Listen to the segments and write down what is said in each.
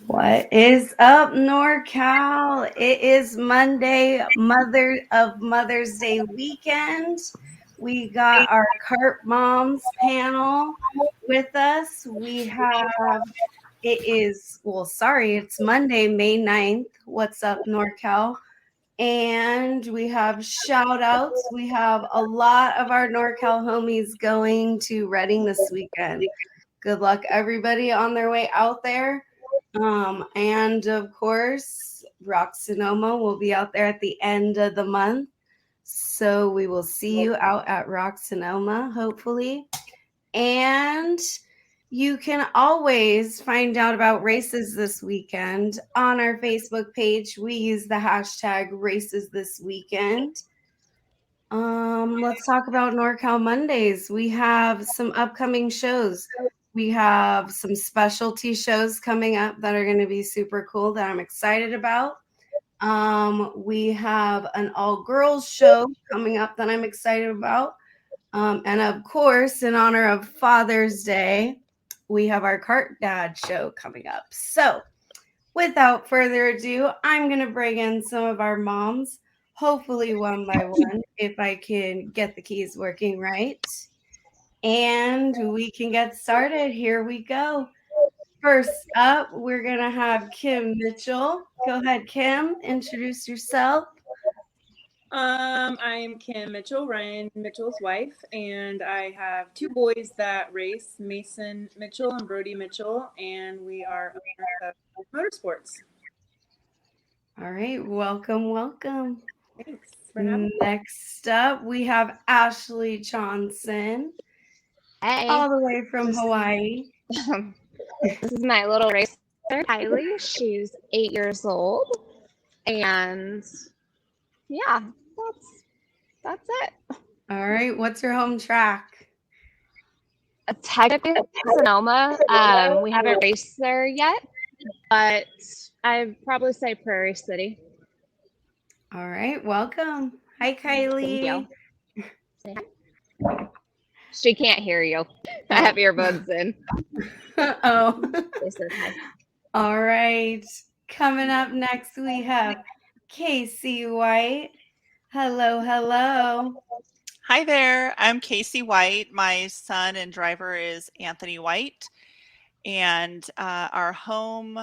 What is up, NorCal? It is Monday, Mother's Day weekend. We got our Kart Moms panel with us. It's Monday, May 9th. What's up, NorCal? And we have shout outs. We have a lot of our NorCal homies going to Reading this weekend. Good luck, everybody, on their way out there. And of course, Rock Sonoma will be out there at the end of the month. So we will see you out at Rock Sonoma, hopefully. And you can always find out about races this weekend on our Facebook page. We use the hashtag races this weekend. Let's talk about Norcal Mondays. We have some upcoming shows. We have some specialty shows coming up that are going to be super cool that I'm excited about. We have an all-girls show coming up that I'm excited about. And of course, in honor of Father's Day, we have our Kart Dad show coming up. So without further ado, I'm going to bring in some of our moms, hopefully one by one, if I can get the keys working right. And we can get started. Here we go. First up, we're going to have Kim Mitchell. Go ahead, Kim. Introduce yourself. I'm Kim Mitchell, Ryan Mitchell's wife, and I have two boys that race, Mason Mitchell and Brody Mitchell, and we are owners of motorsports. All right, welcome. Thanks for having me. Next up, we have Ashley Johnson. Hey. All the way from Hawaii. This is my little racer, Kylie. She's 8 years old. And yeah, that's it. All right. What's your home track? Technically, Sonoma. We haven't raced there yet, but I'd probably say Prairie City. All right. Welcome. Hi, Kylie. Thank you. She can't hear you. I have earbuds in. Oh. All right. Coming up next, we have Casey White. Hello. Hi there. I'm Casey White. My son and driver is Anthony White. And our home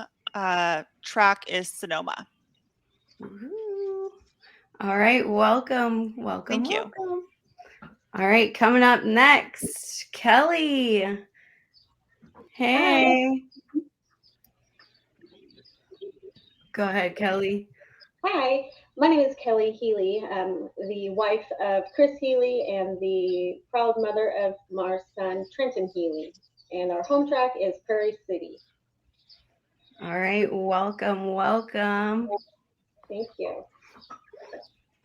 track is Sonoma. Ooh. All right. Welcome. Thank you. All right, coming up next, Kelly. Hey. Hi. Go ahead, Kelly. Hi, my name is Kelly Healy. I'm the wife of Chris Healy and the proud mother of our son, Trenton Healy. And our home track is Prairie City. All right, welcome. Thank you.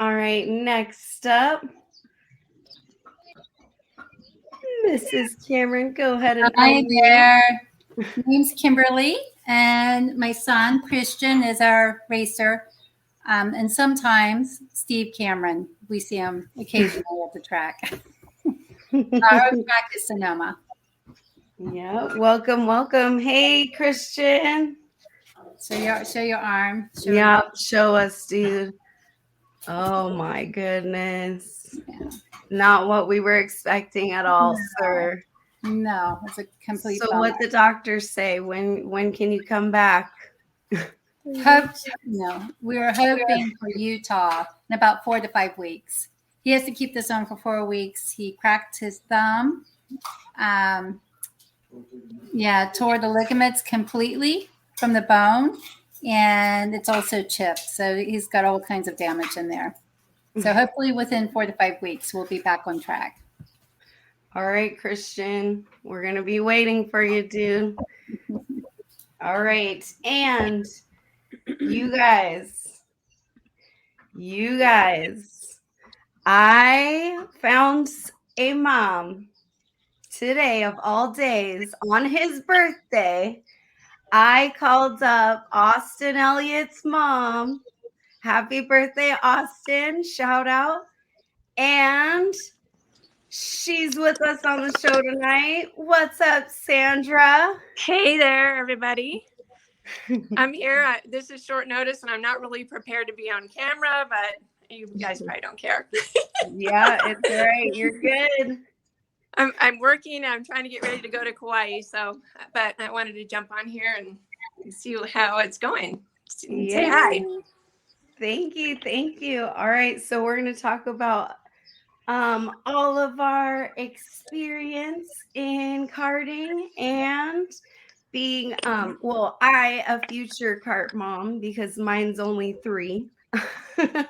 All right, next up, Mrs. Cameron, go ahead and Hi there. My name's Kimberly, and my son Christian is our racer. And sometimes Steve Cameron. We see him occasionally at the track. Our track is Sonoma. Yeah, welcome. Hey, Christian. Show your arm. Show us, dude. Oh my goodness. Yeah. Not what we were expecting at all, sir. No, it's a complete So bummer. what the doctors say, when can you come back? We're hoping for Utah in about 4 to 5 weeks. He has to keep this on for 4 weeks. He cracked his thumb. Tore the ligaments completely from the bone, and it's also chipped. So he's got all kinds of damage in there. So hopefully within 4 to 5 weeks, we'll be back on track. All right, Christian, we're going to be waiting for you, dude. All right. And you guys, I found a mom today of all days on his birthday. I called up Austin Elliott's mom. Happy birthday, Austin. Shout out. And She's with us on the show tonight. What's up, Sandra? Hey there, everybody. I'm here. This is short notice, and I'm not really prepared to be on camera, but you guys probably don't care. Yeah, it's all right. You're good. I'm working. I'm trying to get ready to go to Kauai, but I wanted to jump on here and see how it's going. Yeah. Say hi. Thank you. Thank you. All right. So we're going to talk about all of our experience in karting and being a future kart mom because mine's only 3. But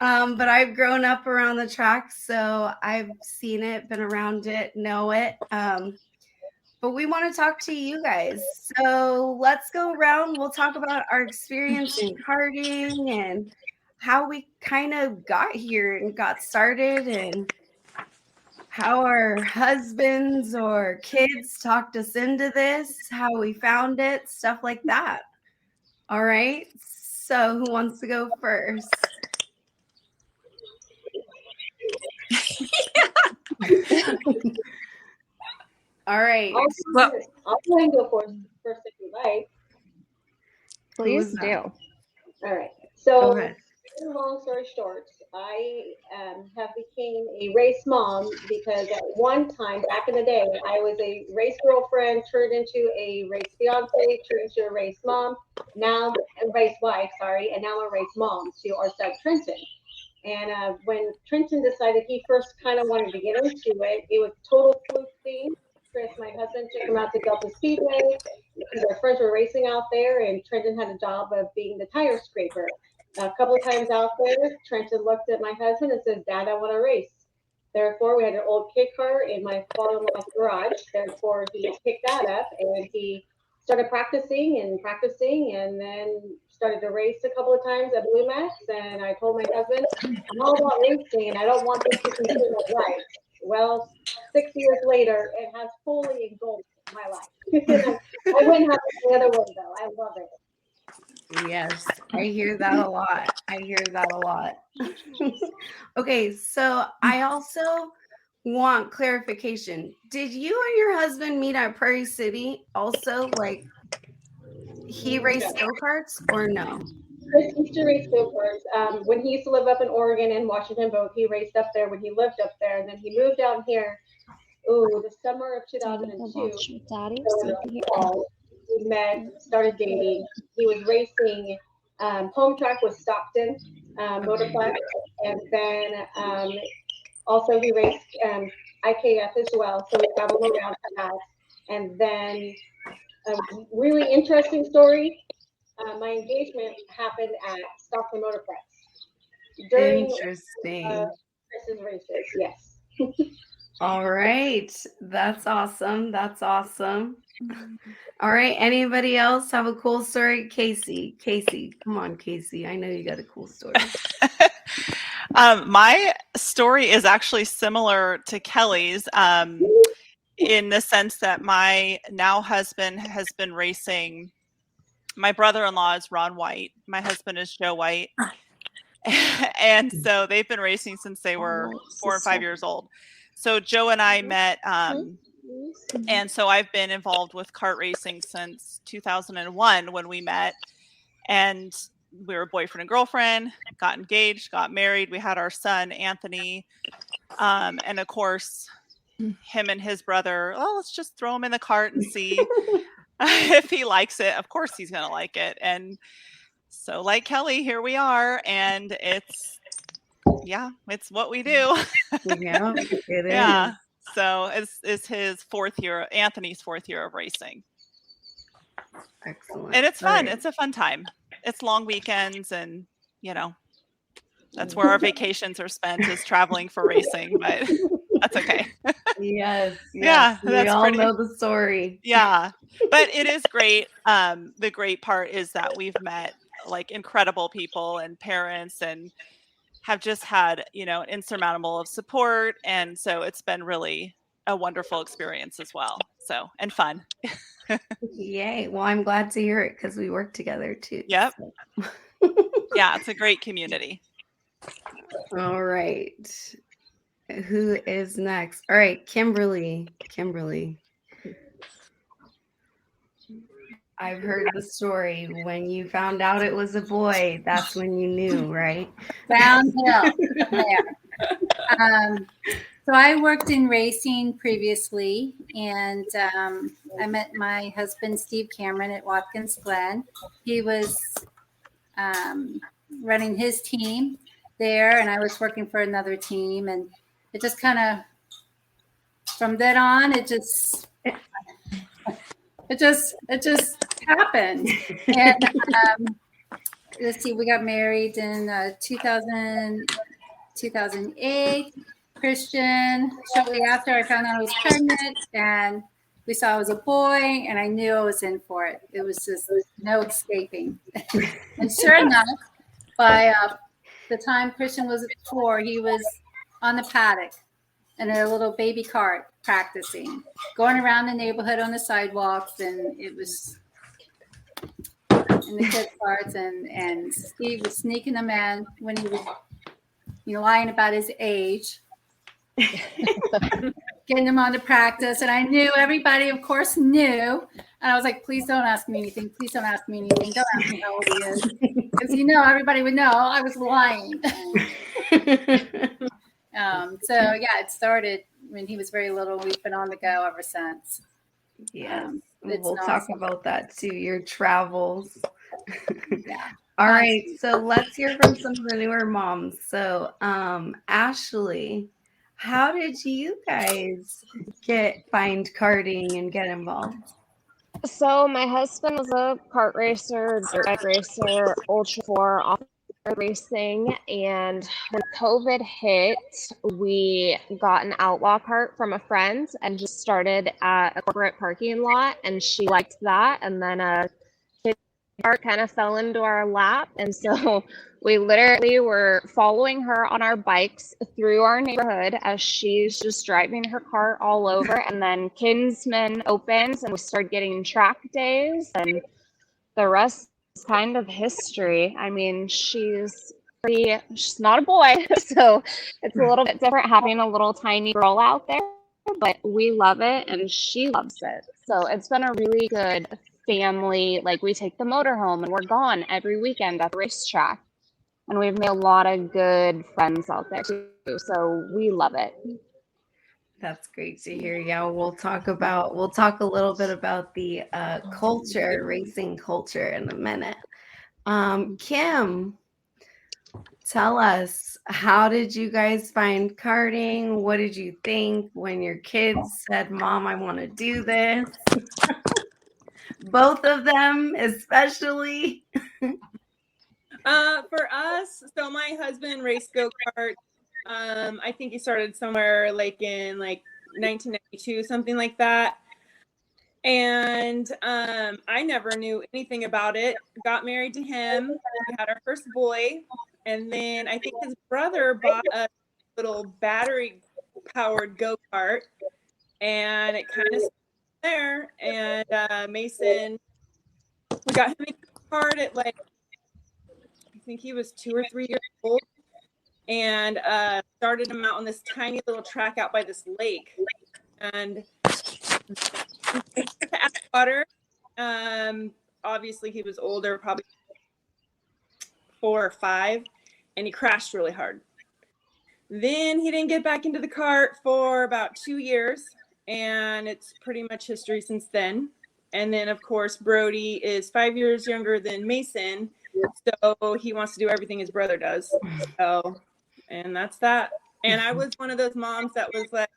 I've grown up around the track, so I've seen it, been around it, know it. But we want to talk to you guys. So let's go around. We'll talk about our experience in karting and how we kind of got here and got started and how our husbands or kids talked us into this, how we found it, stuff like that. All right. So who wants to go first? All right. Well, I'll go and go first if you like. Please do. All right. Go So, ahead. long story short, I have became a race mom because at one time back in the day, I was a race girlfriend turned into a race fiance, turned into a race mom, now a race wife, sorry, and now I'm a race mom to our son Trenton. And when Trenton decided he first kind of wanted to get into it, it was total fluke thing. Chris, my husband, took him out to Delta Speedway because our friends were racing out there, and Trenton had a job of being the tire scraper. A couple of times out there, Trenton looked at my husband and said, "Dad, I want to race." Therefore, we had an old kit car in my father-in-law's garage. Therefore, he picked that up and he started practicing and then started to race a couple of times at Blue Max. And I told my husband, "I'm all about racing and I don't want this to continue my life." Well, 6 years later, it has fully engulfed my life. I wouldn't have it the other way though. I love it. Yes, I hear that a lot. Okay, so I also want clarification. Did you and your husband meet at Prairie City also? Like he raced go-karts or no? Chris used to race go-karts. When he used to live up in Oregon and Washington both, he raced up there when he lived up there. And then he moved down here, the summer of 2002. We met, started dating. He was racing home track with Stockton Motorplex. And then also he raced IKF as well. So we traveled around for that. And then a really interesting story. My engagement happened at Stockton Motorplex during Interesting. Chris's races. Yes. All right. That's awesome. All right. Anybody else have a cool story? Casey, come on, Casey. I know you got a cool story. My story is actually similar to Kelly's in the sense that my now husband has been racing. My brother-in-law is Ron White. My husband is Joe White. And so they've been racing since they were 4 or 5 years old. So Joe and I met, and so I've been involved with kart racing since 2001 when we met. And we were boyfriend and girlfriend, got engaged, got married. We had our son, Anthony. And of course, him and his brother, let's just throw him in the cart and see if he likes it. Of course he's going to like it. And so like Kelly, here we are. And it's what we do. Yeah, it is. Yeah. So it's his Anthony's 4th year of racing. Excellent. And it's fun. Right. It's a fun time. It's long weekends and, that's where our vacations are spent is traveling for racing, but that's okay. Yes. Yeah. We all know the story. Yeah. But it is great. The great part is that we've met like incredible people and parents and have just had, an insurmountable of support. And so it's been really a wonderful experience as well. So, and fun. Yay. Well, I'm glad to hear it because we work together too. Yep. So. Yeah, it's a great community. All right. Who is next? All right, Kimberly. Kimberly. I've heard the story. When you found out it was a boy, that's when you knew, right? Downhill from there. So I worked in racing previously, and I met my husband, Steve Cameron, at Watkins Glen. He was running his team there, and I was working for another team. And it just kind of, from then on, it just happened. And let's see, we got married in 2008. Christian, shortly after I found out I was pregnant, and we saw it was a boy, and I knew I was in for it. It was just no escaping. And sure enough, by the time Christian was 4, he was on the paddock in a little baby cart practicing, going around the neighborhood on the sidewalks, and it was in the kids' carts, and Steve was sneaking them in when he was, lying about his age, getting them on to practice. And I knew everybody, of course, knew. And I was like, please don't ask me anything. Please don't ask me anything. Don't ask me how old he is. Because, everybody would know I was lying. So, yeah, it started when he was very little. We've been on the go ever since. Yes. We'll talk about that too, your travels. Yeah. All right. So let's hear from some of the newer moms. So, Ashley, how did you guys find karting and get involved? So my husband was a kart racer, dirt bike racer, Ultra 4, off-road racing, and when COVID hit, we got an outlaw cart from a friend and just started at a corporate parking lot, and she liked that, and then a kid cart kind of fell into our lap, and so we literally were following her on our bikes through our neighborhood as she's just driving her cart all over. And then Kinsman opens and we started getting track days, and the rest is kind of history. I mean, she's not a boy, so it's a little bit different having a little tiny girl out there, but we love it and she loves it. So it's been a really good family. Like, we take the motorhome and we're gone every weekend at the racetrack. And we've made a lot of good friends out there too. So we love it. That's great to hear. Yeah, we'll talk a little bit about the racing culture in a minute. Kim, tell us, how did you guys find karting? What did you think when your kids said, "Mom, I want to do this"? Both of them, especially. For us, so my husband raced go-kart. I think he started somewhere in 1992, something like that. And I never knew anything about it. Got married to him. We had our first boy. And then I think his brother bought a little battery-powered go-kart. And it kind of there. And Mason, we got him a go-kart at I think he was 2 or 3 years old, and started him out on this tiny little track out by this lake. And to add water, obviously he was older, probably 4 or 5, and he crashed really hard. Then he didn't get back into the kart for about 2 years, and it's pretty much history since then. And then, of course, Brody is 5 years younger than Mason, so he wants to do everything his brother does. So, and that's that. And I was one of those moms that was like,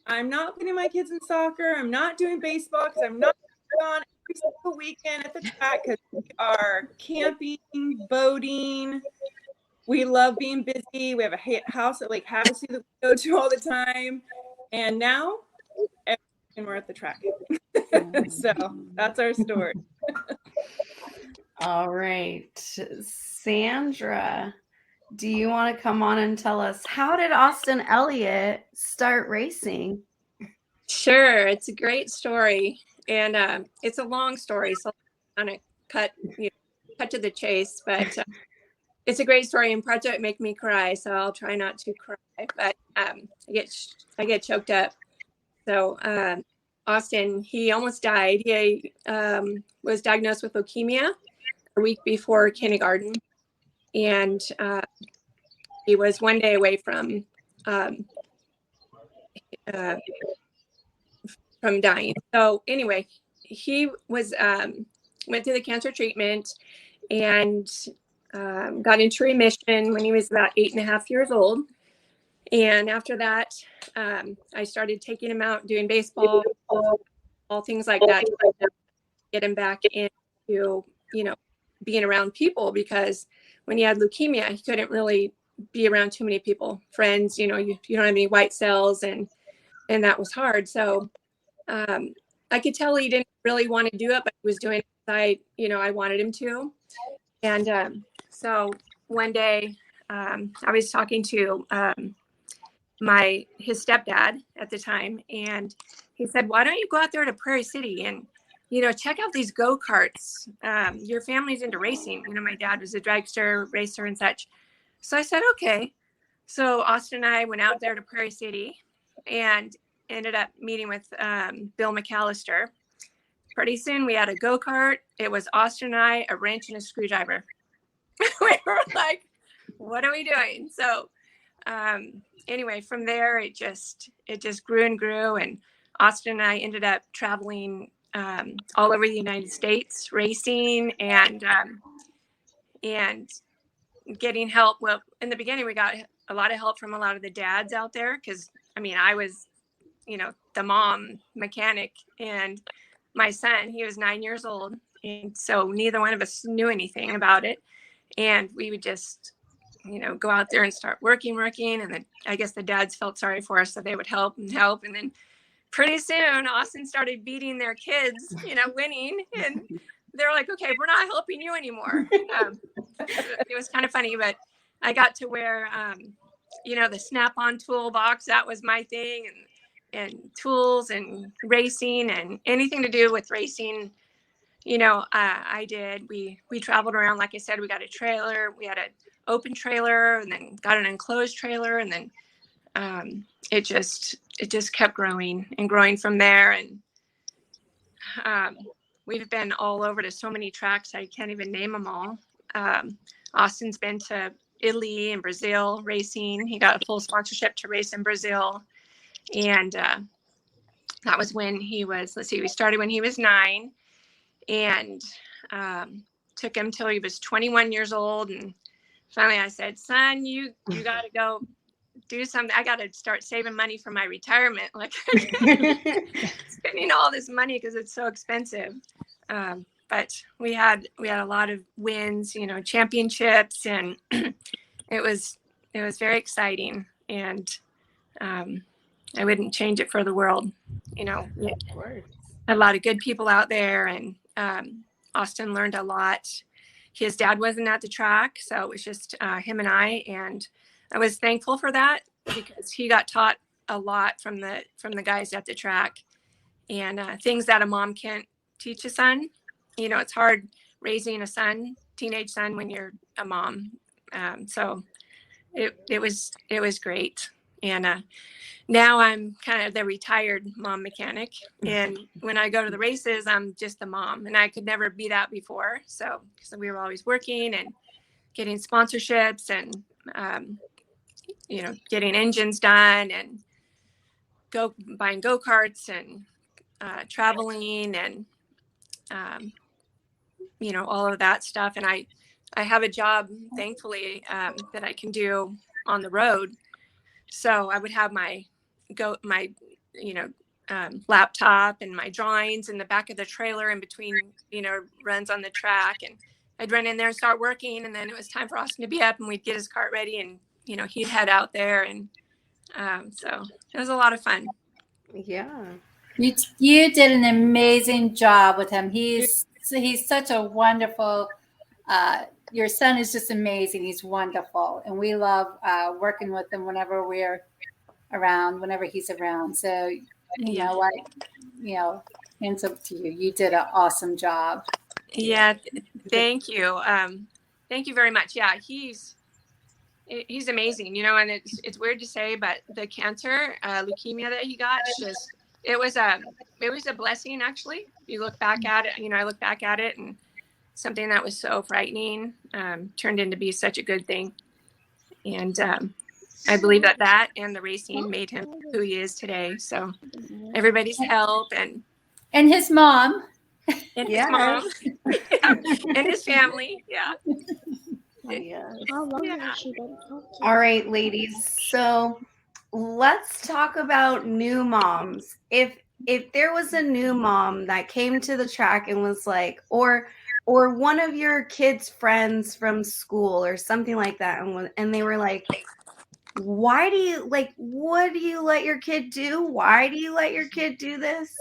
I'm not putting my kids in soccer. I'm not doing baseball because I'm not on every single weekend at the track because we are camping, boating. We love being busy. We have a house at Lake Havasu that we go to all the time. And now, we're at the track. So that's our story. All right. Sandra, do you want to come on and tell us, how did Austin Elliott start racing? Sure. It's a great story. And it's a long story, so I'm going to cut to the chase. But it's a great story, and parts of it make me cry, so I'll try not to cry. But I get choked up. So Austin, he almost died. He was diagnosed with leukemia a week before kindergarten, and he was one day away from dying. So anyway, he was went through the cancer treatment and got into remission when he was about 8.5 years old. And after that, I started taking him out doing baseball, all things like that, to get him back into, being around people, because when he had leukemia, he couldn't really be around too many people, friends, you don't have any white cells, and that was hard. So I could tell he didn't really want to do it, but he was doing it. I wanted him to. And so one day I was talking to his stepdad at the time, and he said, "Why don't you go out there to Prairie City and check out these go-karts? Your family's into racing." My dad was a dragster racer and such. So I said, okay. So Austin and I went out there to Prairie City and ended up meeting with Bill McAllister. Pretty soon we had a go-kart. It was Austin and I, a wrench, and a screwdriver. We were like, what are we doing? So anyway, from there, it just grew and grew. And Austin and I ended up traveling all over the United States, racing and getting help. Well, in the beginning, we got a lot of help from a lot of the dads out there, because I was, the mom mechanic, and my son, he was 9 years old, and so neither one of us knew anything about it, and we would just go out there and start working, and then I guess the dads felt sorry for us, so they would help, and then pretty soon Austin started beating their kids, winning, and they're like, okay, we're not helping you anymore. It was kind of funny, but I got to wear the snap-on toolbox. That was my thing, and tools and racing and anything to do with racing. I did. We traveled around. Like I said, we got a trailer. We had an open trailer, and then got an enclosed trailer, and then it just kept growing and growing from there. And we've been all over to so many tracks, I can't even name them all. Austin's been to Italy and Brazil racing. He got a full sponsorship to race in Brazil. And that was when he was, we started when he was 9, and took him till he was 21 years old. And finally I said, son, you got to go do something. I got to start saving money for my retirement. Like spending all this money because it's so expensive. But we had a lot of wins, championships, and it was very exciting. And I wouldn't change it for the world. Of course. A lot of good people out there, and Austin learned a lot. His dad wasn't at the track, so it was just him and I, and I was thankful for that, because he got taught a lot from the guys at the track, and things that a mom can't teach a son. It's hard raising a teenage son, when you're a mom. So it was great. And now I'm kind of the retired mom mechanic. And when I go to the races, I'm just the mom, and I could never be that before. So we were always working and getting sponsorships, and getting engines done, and buying go-karts, and traveling, and all of that stuff. And I have a job, thankfully, that I can do on the road. So I would have my laptop and my drawings in the back of the trailer in between, runs on the track. And I'd run in there and start working. And then it was time for Austin to be up, and we'd get his cart ready, and, he'd head out there. And so it was a lot of fun. Yeah. You did an amazing job with him. He's such a wonderful, your son is just amazing. He's wonderful. And we love working with him whenever he's around. So, hands up to you. You did an awesome job. Yeah. Thank you. Thank you very much. Yeah, he's amazing, you know, and it's weird to say, but the cancer, leukemia that he got, it was a blessing, actually. You look back at it, you know, I look back at it, and something that was so frightening turned into be such a good thing. And I believe that and the racing made him who he is today. So everybody's help and his mom. his mom, yeah, and his family, yeah. Yes. Yeah. All right, ladies. So let's talk about new moms. If there was a new mom that came to the track and was like, or one of your kids' friends from school or something like that, and they were like, why do you what do you let your kid do? Why do you let your kid do this?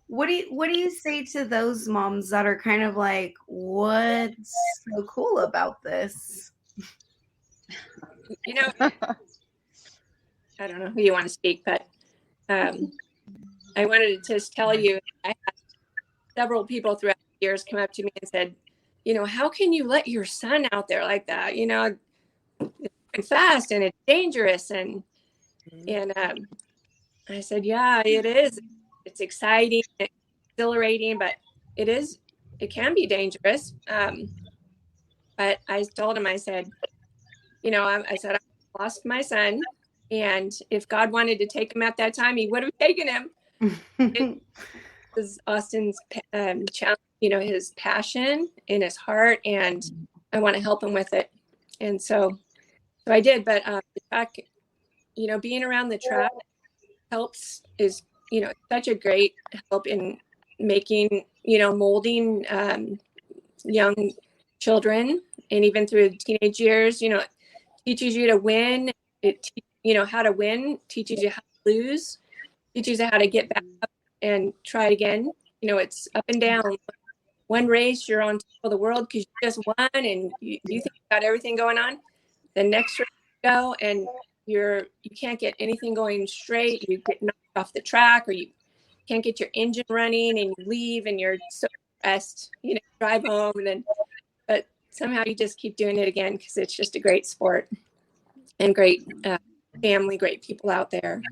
What do you say to those moms that are kind of like, what's so cool about this? You know, I don't know who you want to speak, but I wanted to just tell you, I had several people throughout the years come up to me and said, you know, how can you let your son out there like that? You know, it's going fast and it's dangerous. And I said, yeah, it is. It's exciting, it's exhilarating, but it can be dangerous. But I told him, I said, you know, I said, I lost my son. And if God wanted to take him at that time, he would have taken him. It was Austin's challenge, you know, his passion in his heart, and I want to help him with it. And so I did. But the track, you know, being around the track helps, is, you know, such a great help in making, you know, molding young children, and even through teenage years, you know, it teaches you to win. You know, how to win, teaches you how to lose, teaches you how to get back up and try it again. You know, it's up and down. One race, you're on top of the world because you just won and you think you got everything going on. The next race you go and you can't get anything going straight. You get knocked off the track, or you can't get your engine running, and you leave and you're so stressed, you know, drive home, and then, but somehow you just keep doing it again because it's just a great sport and great family, great people out there.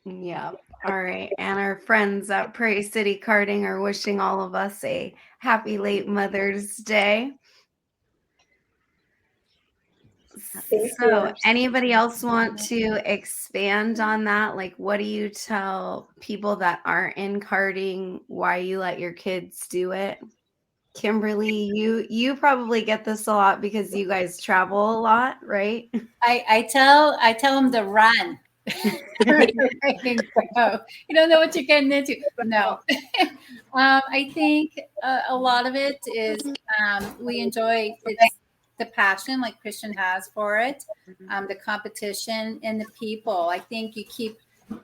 Yeah. All right. And our friends at Prairie City Karting are wishing all of us a happy late Mother's Day. So, anybody else want to expand on that? Like, what do you tell people that aren't in karting why you let your kids do it? Kimberly, you probably get this a lot because you guys travel a lot, right? I tell them to run. You don't know what you're getting into. No. I think a lot of it is we enjoy the passion like Christian has for it, the competition, and the people. I think you keep,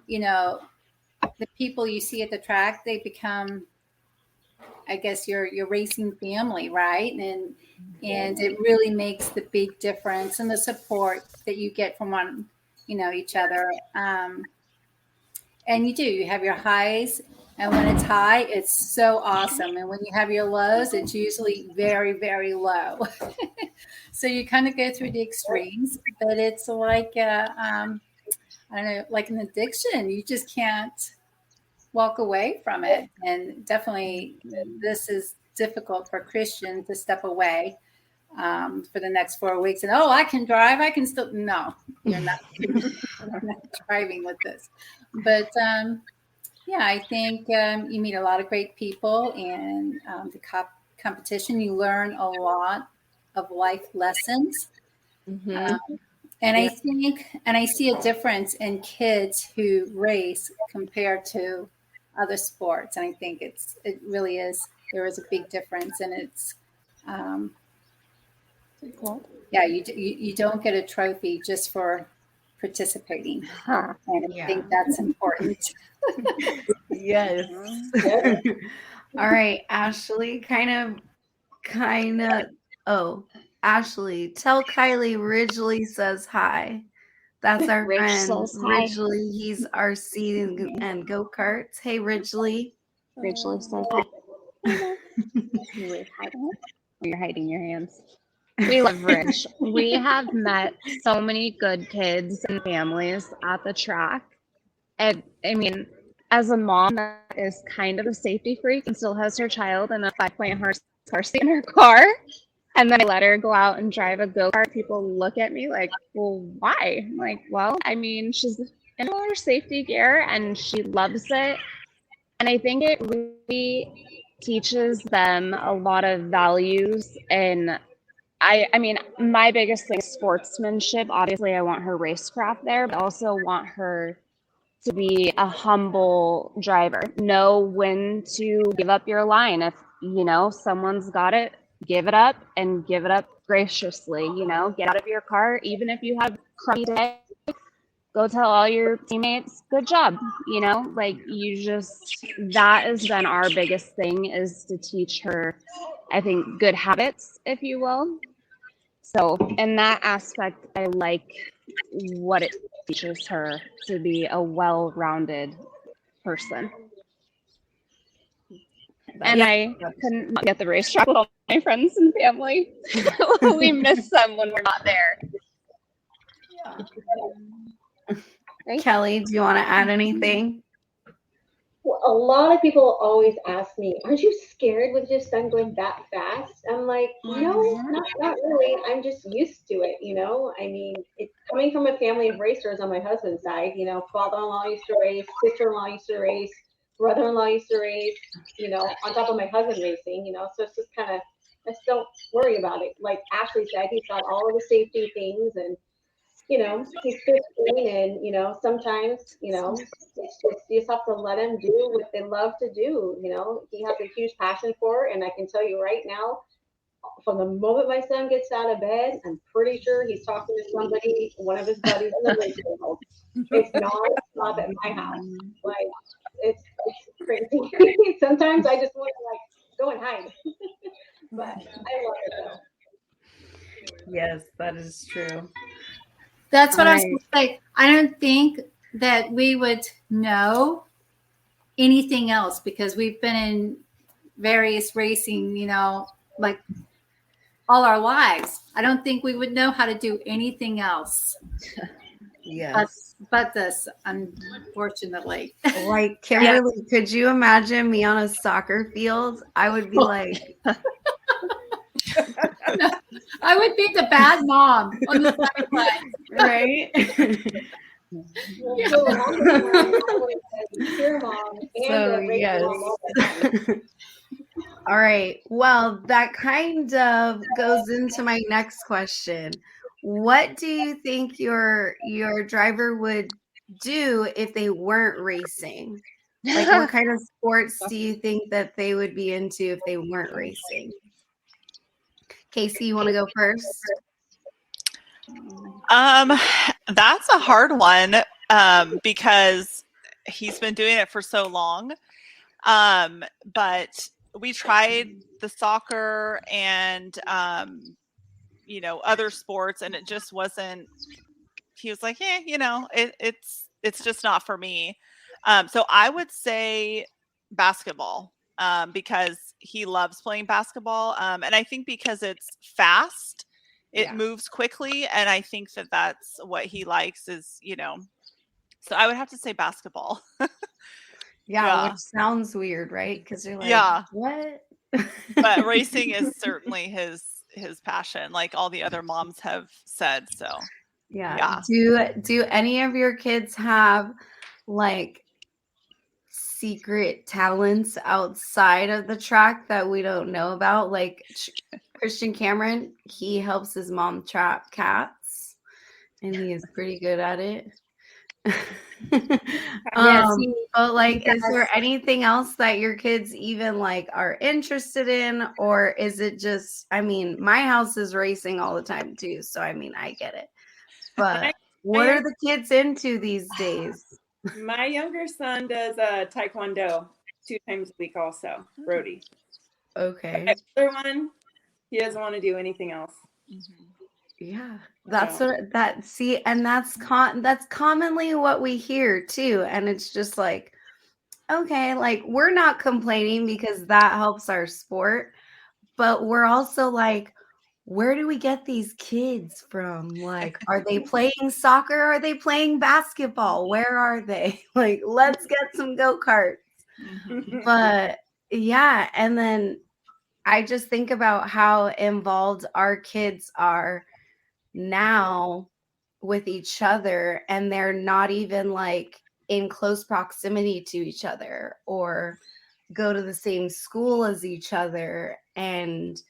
you know, the people you see at the track, they become, I guess, your racing family, right? And it really makes the big difference, and the support that you get from one, you know, each other. And you have your highs, and when it's high, it's so awesome. And when you have your lows, it's usually very, very low. So you kind of go through the extremes, but it's like, I don't know, like an addiction. You just can't walk away from it. And definitely this is difficult for Christian to step away for the next 4 weeks. And, I can drive. I can still, no, you're not, you're not driving with this. But yeah, I think you meet a lot of great people, and the competition, you learn a lot of life lessons. And I think, and I see a difference in kids who race compared to other sports. And I think it really is, there is a big difference, and it's, yeah, you don't get a trophy just for participating. And I think that's important. Yes. All right, Ashley, kind of. Oh, Ashley, tell Kylie Ridgely says hi. That's our Rich friend says hi. Ridgely. He's RC and go-karts. Hey, Ridgely. Rachel says hi. You're hiding your hands. We leverage. We have met so many good kids and families at the track. And I mean, as a mom that is kind of a safety freak and still has her child in a 5-point horse car seat in her car, and then I let her go out and drive a go-kart, people look at me like, well, why? I'm like, well, I mean, she's in all her safety gear and she loves it. And I think it really teaches them a lot of values. And I mean, my biggest thing is sportsmanship. Obviously, I want her racecraft there, but I also want her to be a humble driver. Know when to give up your line. If, someone's got it, give it up and give it up graciously. Get out of your car, even if you have a crummy day. Go tell all your teammates, good job. That has been our biggest thing, is to teach her, I think, good habits, if you will. So in that aspect, I like what it teaches her to be a well-rounded person. And I couldn't get the racetrack with all my friends and family. We miss them when we're not there. Kelly, do you want to add anything? Well, a lot of people always ask me, aren't you scared with your son going that fast? I'm like, no, not really. I'm just used to it, I mean, it's coming from a family of racers on my husband's side, father-in-law used to race, sister-in-law used to race, brother-in-law used to race, on top of my husband racing, so it's just kind of, I just don't worry about it. Like Ashley said, he's got all of the safety things, and he's 15, and sometimes, it's just, you just have to let him do what they love to do. He has a huge passion for it, and I can tell you right now, from the moment my son gets out of bed, I'm pretty sure he's talking to somebody, one of his buddies in the racing world. It's non-stop at my house. Like, it's crazy. Sometimes I just want to go and hide. But I love it though. Yes, that is true. That's what I was going to say. I don't think that we would know anything else, because we've been in various racing, like all our lives. I don't think we would know how to do anything else. Yes. But this, unfortunately. Like, Kimberly, could you imagine me on a soccer field? I would be like, I would be the bad mom on the sideline. right? So, yes. All right. Well, that kind of goes into my next question. What do you think your driver would do if they weren't racing? Like, what kind of sports do you think that they would be into if they weren't racing? Casey, you want to go first? That's a hard one, because he's been doing it for so long. But we tried the soccer and other sports, and it just wasn't. He was like, it's just not for me. So I would say basketball, because he loves playing basketball, and I think because it's fast, it moves quickly, and I think that that's what he likes is, so I would have to say basketball. Yeah, which sounds weird, right? Because you're like, what? But racing is certainly his passion, like all the other moms have said. So yeah. Do any of your kids have like secret talents outside of the track that we don't know about? Like Christian Cameron, he helps his mom trap cats, and he is pretty good at it. But like, is there anything else that your kids even like are interested in, or is it just, I mean, my house is racing all the time too, so I mean, I get it, but what are the kids into these days? My younger son does taekwondo 2 times a week also, Brody. Okay. My other one, he doesn't want to do anything else. Yeah, that's and that's commonly what we hear too, and it's just like, okay, like we're not complaining because that helps our sport, but we're also like, where do we get these kids from? Like, are they playing soccer? Are they playing basketball? Where are they? Like, let's get some go-karts. But yeah, and then I just think about how involved our kids are now with each other, and they're not even like in close proximity to each other or go to the same school as each other, and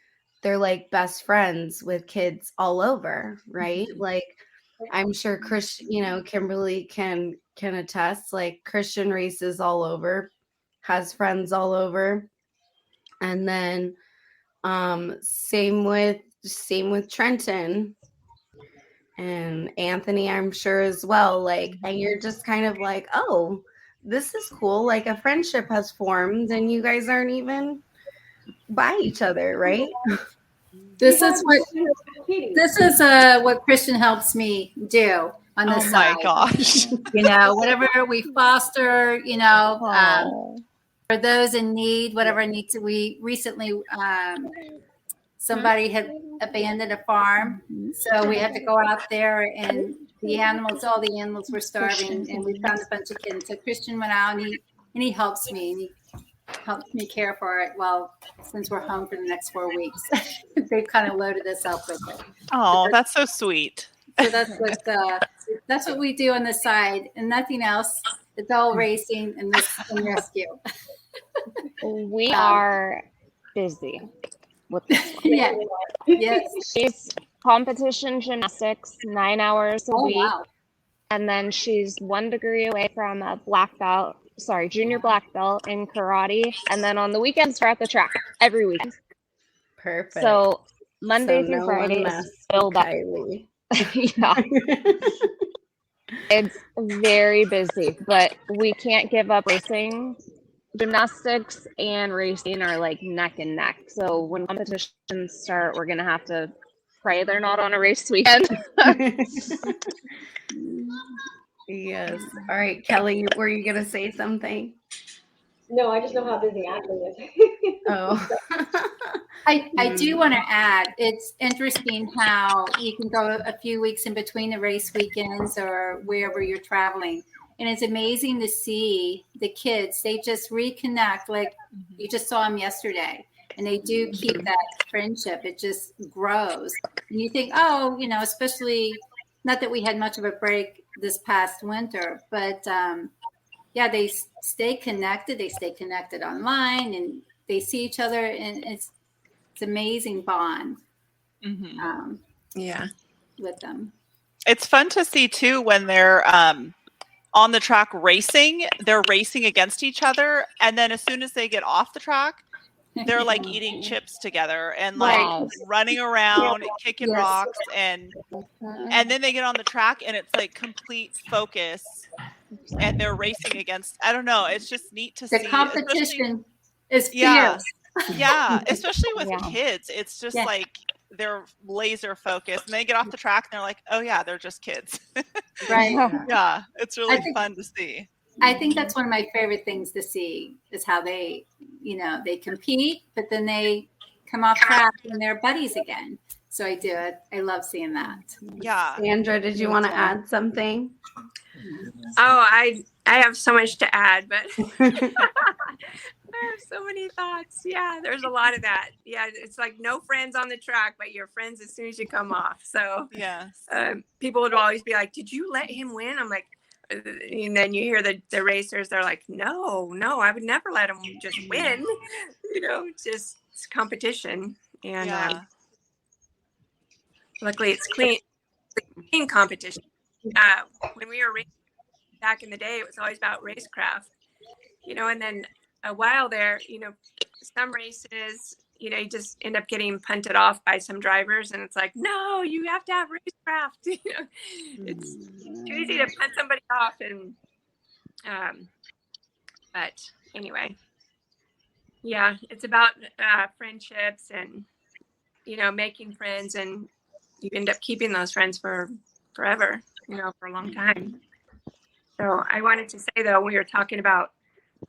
they're like best friends with kids all over, right? Like I'm sure Kimberly can attest, like Christian races all over, has friends all over. And then same with Trenton and Anthony, I'm sure as well. Like, and you're just kind of like, oh, this is cool. Like a friendship has formed and you guys aren't even by each other, right? This is what Christian helps me do on the side. Oh my gosh. Whatever we foster, for those in need, whatever needs. We recently, somebody had abandoned a farm, so we had to go out there, and all the animals were starving, and we found a bunch of kittens. So Christian went out, and he helps me, and he helps me care for it. Well, since we're home for the next 4 weeks, they've kind of loaded us up with it. Oh, that's so sweet. So that's what we do on the side, and nothing else. It's all racing and rescue. We are busy with this one. Yeah. Yes. She's competition gymnastics 9 hours a week. Wow. And then she's 1 degree away from a junior black belt in karate. And then on the weekends, we're at the track every weekend. Perfect. So Monday through Friday is filled up. Yeah. It's very busy, but we can't give up racing. Gymnastics and racing are like neck and neck. So when competitions start, we're going to have to pray they're not on a race weekend. Yes. All right, Kelly, were you going to say something? No, I just know how busy Ashley is. Oh. I do want to add, it's interesting how you can go a few weeks in between the race weekends or wherever you're traveling. And it's amazing to see the kids. They just reconnect. Like you just saw them yesterday. And they do keep that friendship. It just grows. And you think, especially not that we had much of a break this past winter, but they stay connected. They stay connected online and they see each other. And it's amazing bond. With them. It's fun to see too when they're on the track racing, they're racing against each other. And then as soon as they get off the track, they're like eating chips together and like running around, kicking rocks. And then they get on the track and it's like complete focus and they're racing against, I don't know. It's just neat to see. The competition is fierce. Yeah. Yeah. Especially with kids. It's just like, they're laser focused and they get off the track and they're like, oh yeah, they're just kids. Right. Yeah. It's really fun to see. I think that's one of my favorite things to see is how they, they compete, but then they come off track and they're buddies again. So I do it. I love seeing that. Yeah. Sandra, did you want to add something? Oh, I have so much to add, but I have so many thoughts. Yeah, there's a lot of that. Yeah, it's like no friends on the track, but you're friends as soon as you come off. So yes, people would always be like, "Did you let him win?" I'm like, and then you hear the racers. They're like, "No, I would never let him just win." It's competition, and luckily it's clean competition. When we were racing back in the day, it was always about racecraft, and then a while there, some races, you just end up getting punted off by some drivers and it's like, no, you have to have racecraft. It's too easy to punt somebody off. And, but anyway, yeah, it's about friendships and, making friends, and you end up keeping those friends for forever, for a long time. So I wanted to say though, we were talking about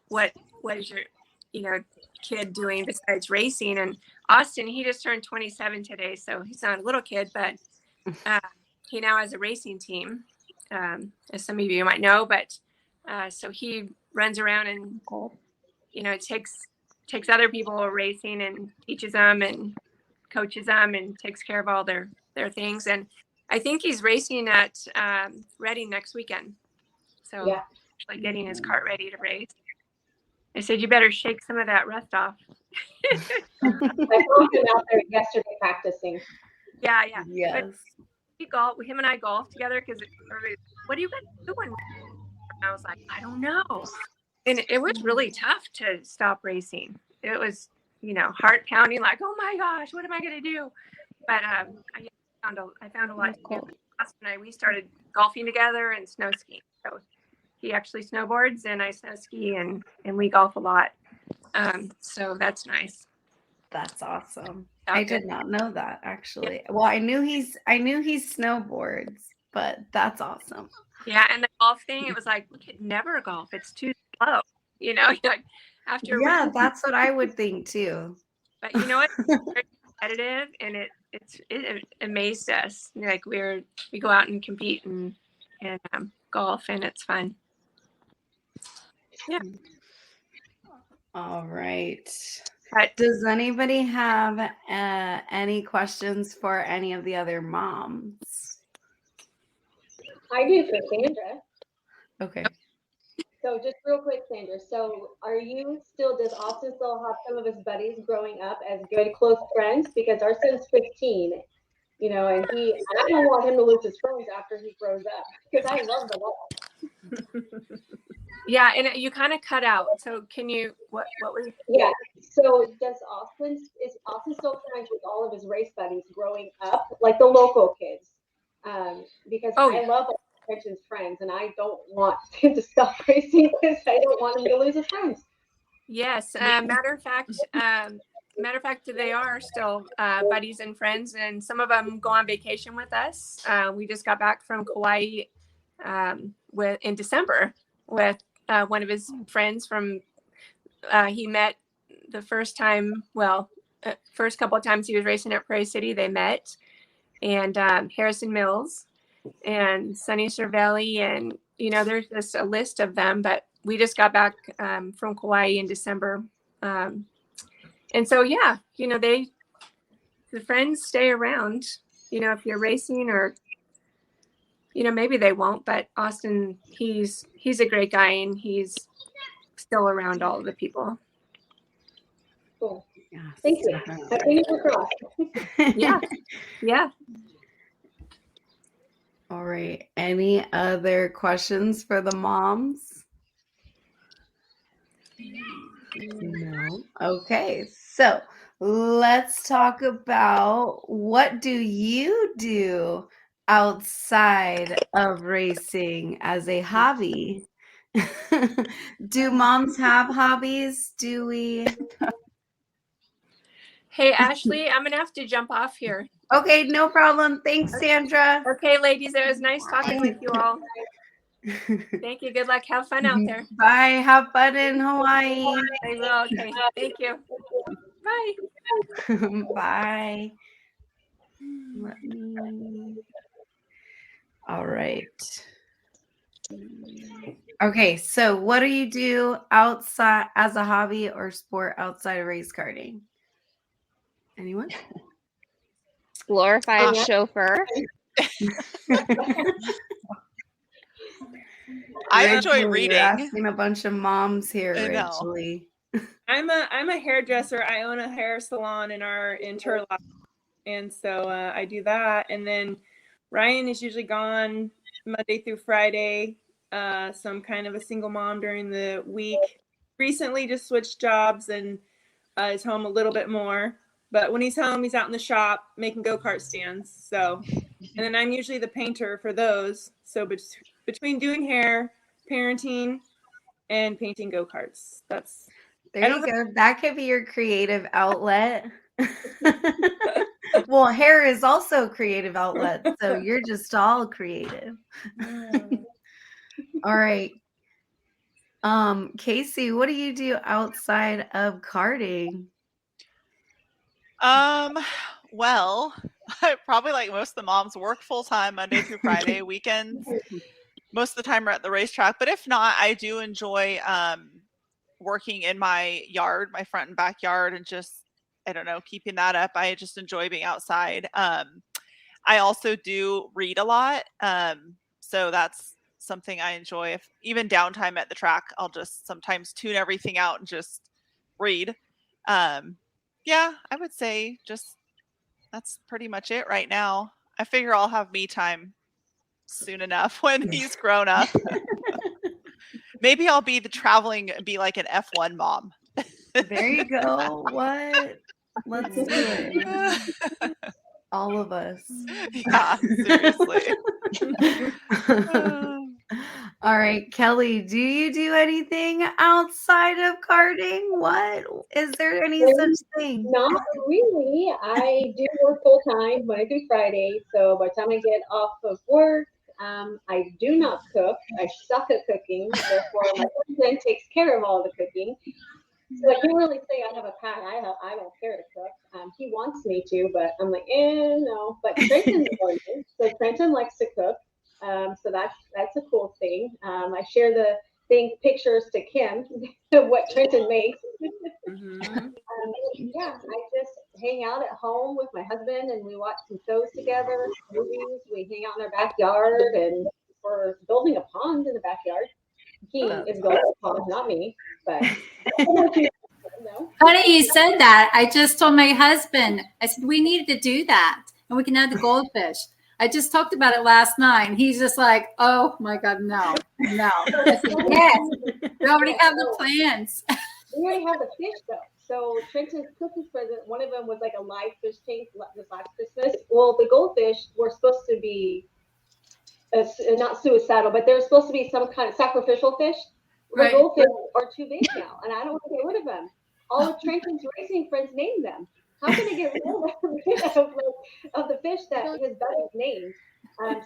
what is kid doing besides racing. And Austin, he just turned 27 today, so he's not a little kid, but he now has a racing team, as some of you might know. But so he runs around and takes other people racing and teaches them and coaches them and takes care of all their things. And I think he's racing at Reading next weekend. So actually getting his cart ready to race. I said, you better shake some of that rust off. I saw him out there yesterday practicing. Yeah. Yes. But him and I golf together because what are you guys doing? And I was like, I don't know. And it was really tough to stop racing. It was, heart pounding, like, oh my gosh, what am I going to do? But I found a lot to do. Austin and we started golfing together and snow skiing. So he actually snowboards and I snow ski and we golf a lot. So that's nice. That's awesome. I did not know that, actually. Yeah. Well, I knew he snowboards, but that's awesome. Yeah, and the golf thing, it was like we could never golf. It's too slow, like after. Yeah, that's what I would think too. But you know what? It's very competitive, and it amazed us. Like we go out and compete and golf, and it's fun. Yeah. All right. Does anybody have any questions for any of the other moms? I do for Sandra. Okay. So just real quick, Sandra. So does Austin still have some of his buddies growing up as good, close friends? Because our son's 15, and I don't want him to lose his friends after he grows up because I love the ball. Yeah, and you kind of cut out. So can you, what were you? Yeah. So is Austin still friends with all of his race buddies growing up, like the local kids? Because I love Christian's friends and I don't want him to stop racing because I don't want him to lose his friends. Yes. Matter of fact, they are still buddies and friends, and some of them go on vacation with us. We just got back from Kauai in December with one of his friends from he met the first time. Well, first couple of times he was racing at Prairie City, they met, and Harrison Mills and Sonny Cervelli, and there's just a list of them. But we just got back from Kauai in December, and so the friends stay around. If you're racing or maybe they won't, but Austin, he's a great guy and he's still around all of the people. Cool. Yes. Thank you. I think we're crossed. Yeah. All right. Any other questions for the moms? No. Okay. So let's talk about what do you do outside of racing as a hobby? Do moms have hobbies? Do we? Hey, Ashley, I'm going to have to jump off here. Okay, no problem. Thanks, Sandra. Okay, ladies, it was nice talking with you all. Thank you. Good luck. Have fun out there. Bye. Have fun in Hawaii. I will. Okay. Thank you. Bye. Bye. All right. Okay, so what do you do outside as a hobby or sport outside of race karting? Anyone? Glorified chauffeur. I enjoy reading. You're asking a bunch of moms here, actually. I'm a hairdresser. I own a hair salon in Turlock, and so I do that. And then Ryan is usually gone Monday through Friday. So I'm kind of a single mom during the week. Recently, just switched jobs and is home a little bit more. But when he's home, he's out in the shop making go-kart stands. So, and then I'm usually the painter for those. So between doing hair, parenting, and painting go-karts, There you go. That could be your creative outlet. Well, hair is also a creative outlet, so you're just all creative. All right. Casey, what do you do outside of karting? Well, probably like most of the moms work full time Monday through Friday, weekends. Most of the time we're at the racetrack, but if not, I do enjoy working in my yard, my front and backyard, and just, I don't know, keeping that up. I just enjoy being outside. I also do read a lot. So that's something I enjoy. If even downtime at the track, I'll just sometimes tune everything out and just read. Yeah, I would say just that's pretty much it right now. I figure I'll have me time soon enough when he's grown up. Maybe I'll be be like an F1 mom. There you go. What? Let's do it. All of us. Yeah, seriously. All right, Kelly, do you do anything outside of karting? What? Is there any such thing? Not really. I do work full time Monday through Friday. So by the time I get off of work, I do not cook. I suck at cooking. Therefore, my husband takes care of all the cooking. So I can't really say I have a pat. I don't care to cook. He wants me to, but I'm like, no. But Trenton's learning. So Trenton likes to cook. So that's a cool thing. I share the pictures to Kim of what Trenton makes. Yeah, I just hang out at home with my husband and we watch some shows together, movies. We hang out in our backyard and we're building a pond in the backyard. He is building a pond, not me, but no. Funny you said that. I just told my husband, I said, we needed to do that and we can add the goldfish. I just talked about it last night. And he's just like, oh my God, no. I said, yes, we already have the plans. We already have the fish though. So Trenton's Christmas present, one of them was like a live fish tank this last Christmas. Well, the goldfish were supposed to be not suicidal, but they're supposed to be some kind of sacrificial fish. The goldfish are too big now, and I don't want to get rid of them. All of Trenton's racing friends named them. How can I get rid of the fish that his buddies named?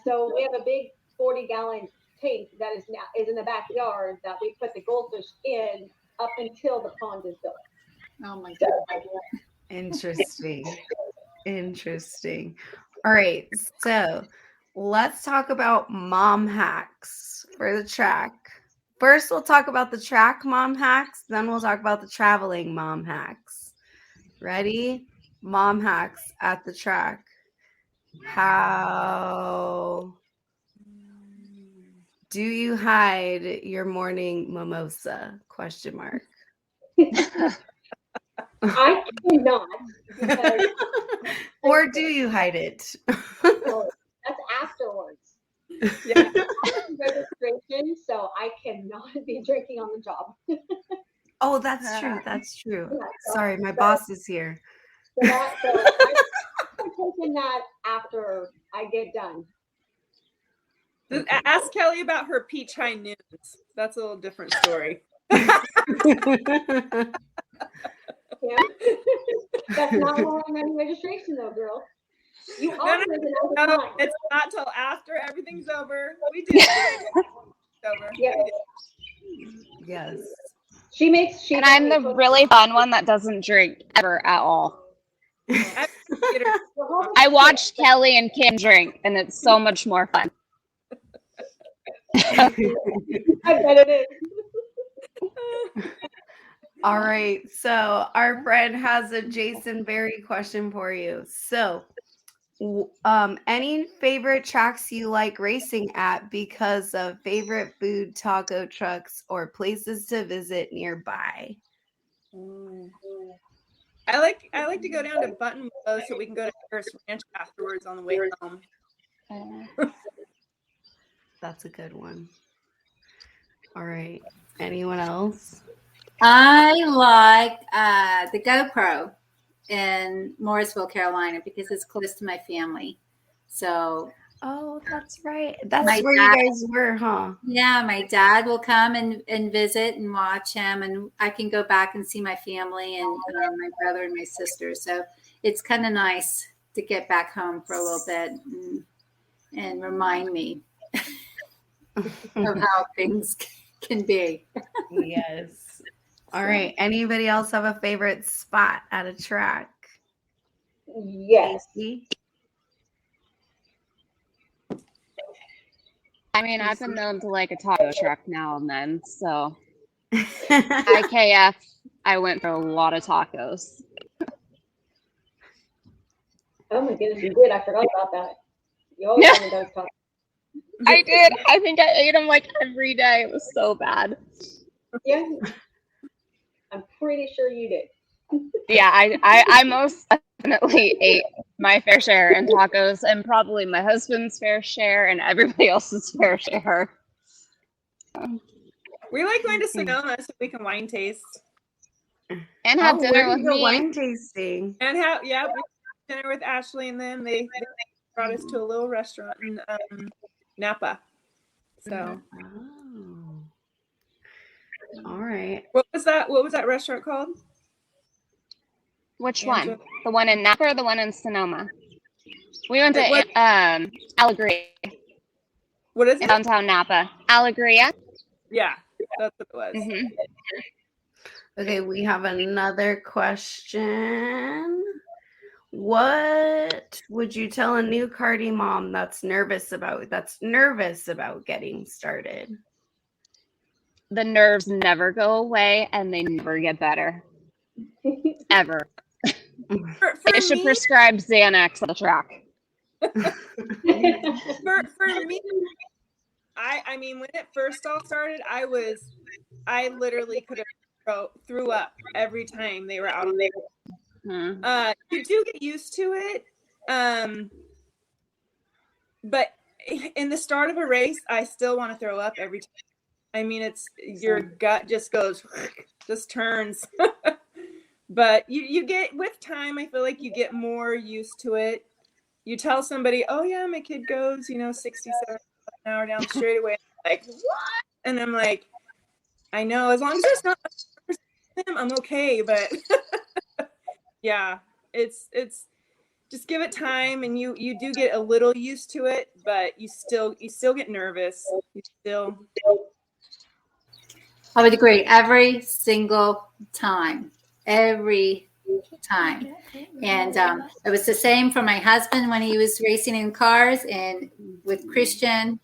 So we have a big 40-gallon tank that is in the backyard that we put the goldfish in up until the pond is built. Oh my God. Interesting. All right, so let's talk about mom hacks for the track. First, we'll talk about the track mom hacks, then we'll talk about the traveling mom hacks. Ready? Mom hacks at the track. How do you hide your morning mimosa? ? I cannot. Because or do you hide it? That's afterwards. Yeah. Registration, so I cannot be drinking on the job. Oh, that's true. That's true. Yeah, sorry, my boss is here. So I'm taking that after I get done. Ask Kelly about her peach high noons. That's a little different story. Yeah. That's not where I'm running registration though, girl. You no, it's not till after everything's over. We do. Over. Yeah. Yes. And I'm the really fun one that doesn't drink ever at all. I watched Kelly and Kim drink, and it's so much more fun. I bet it is. All right. So our friend has a Jason Berry question for you. So any favorite tracks you like racing at because of favorite food, taco trucks, or places to visit nearby? I like to go down to Button Willow so we can go to Harris Ranch afterwards on the way home. That's a good one. All right. Anyone else? I like the GoPro in Morrisville, Carolina, because it's close to my family. So, oh, that's right. That's where you guys were, huh? Yeah, my dad will come and visit and watch him, and I can go back and see my family and my brother and my sister. So it's kind of nice to get back home for a little bit and remind me of how things can be. Yes. All right. Anybody else have a favorite spot at a track? Yes. Casey? I mean, I've been known to like a taco truck now and then. So IKF, I went for a lot of tacos. Oh my goodness, you did. I forgot about that. You always wanted those tacos. I did. I think I ate them like every day. It was so bad. Yeah. I'm pretty sure you did. Yeah, I most definitely ate my fair share in tacos and probably my husband's fair share and everybody else's fair share. We like going to Sonoma so we can wine taste. And have dinner where with do you go me. wine tasting? And have, we had dinner with Ashley and them. They brought us to a little restaurant in Napa. So. Oh. All right. What was that restaurant called? Which Angela? one? The one in Napa or the one in Sonoma? We went to Alegria. What is in it? downtown Napa. Alegria. Yeah, that's what it was. Mm-hmm. Okay, we have another question. What would you tell a new karting mom that's nervous about getting started? The nerves never go away and they never get better. Ever. They should prescribe Xanax on the track. For me, I mean, when it first all started, I literally could have threw up every time they were out on the you do get used to it. But in the start of a race, I still want to throw up every time. I mean, it's your gut just turns. But you get, with time, I feel like you get more used to it. You tell somebody, oh yeah, my kid goes, 67 an hour down the straightaway. Like, what? And I'm like, I know, as long as there's not him, I'm okay. But yeah, it's just give it time, and you do get a little used to it, but you still get nervous. I would agree. Every single time. Every time. And it was the same for my husband when he was racing in cars, and with Christian,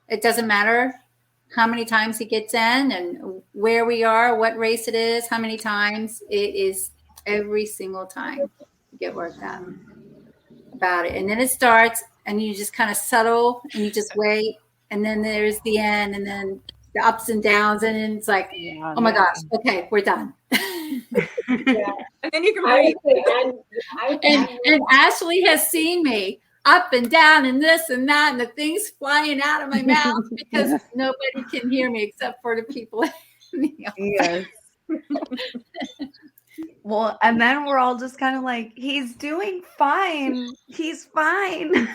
it doesn't matter how many times he gets in and where we are, what race it is, how many times. It is every single time you get worked up about it. And then it starts and you just kind of settle and you just wait. And then there's the end and then the ups and downs. And then it's like, oh my gosh, okay, we're done. Yeah. And then you can breathe. And Ashley has seen me up and down and this and that and the things flying out of my mouth because nobody can hear me except for the people in the Yes. Well, and then we're all just kind of like, he's doing fine. He's fine.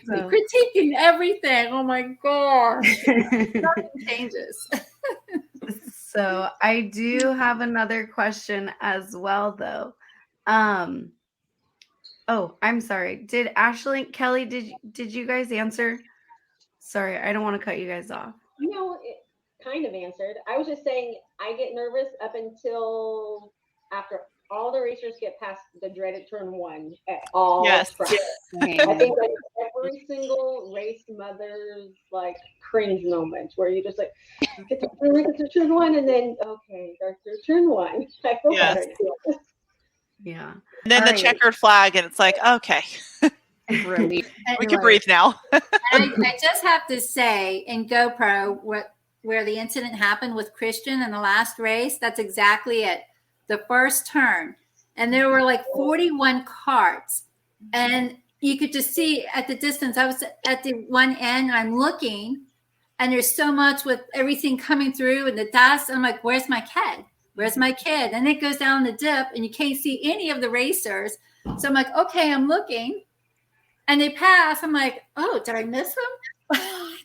Critiquing everything. Oh my gosh. Nothing changes. So I do have another question as well, though. Oh, I'm sorry. Did Ashley, Kelly, did you guys answer? Sorry, I don't want to cut you guys off. It kind of answered. I was just saying I get nervous up until after all the racers get past the dreaded turn one at all tracks. I think like every single race mother's like cringe moment where you just like get to turn one and then okay, that's your turn one. I feel better now. Yeah. And then all the checkered flag, and it's like, okay, Relief. we can breathe now. I just have to say, in GoPro, where the incident happened with Christian in the last race, that's exactly it. The first turn. And there were like 41 carts. And you could just see at the distance, I was at the one end, and I'm looking, and there's so much with everything coming through and the dust. I'm like, where's my kid? Where's my kid? And it goes down the dip, and you can't see any of the racers. So I'm like, okay, I'm looking. And they pass. I'm like, oh, did I miss him?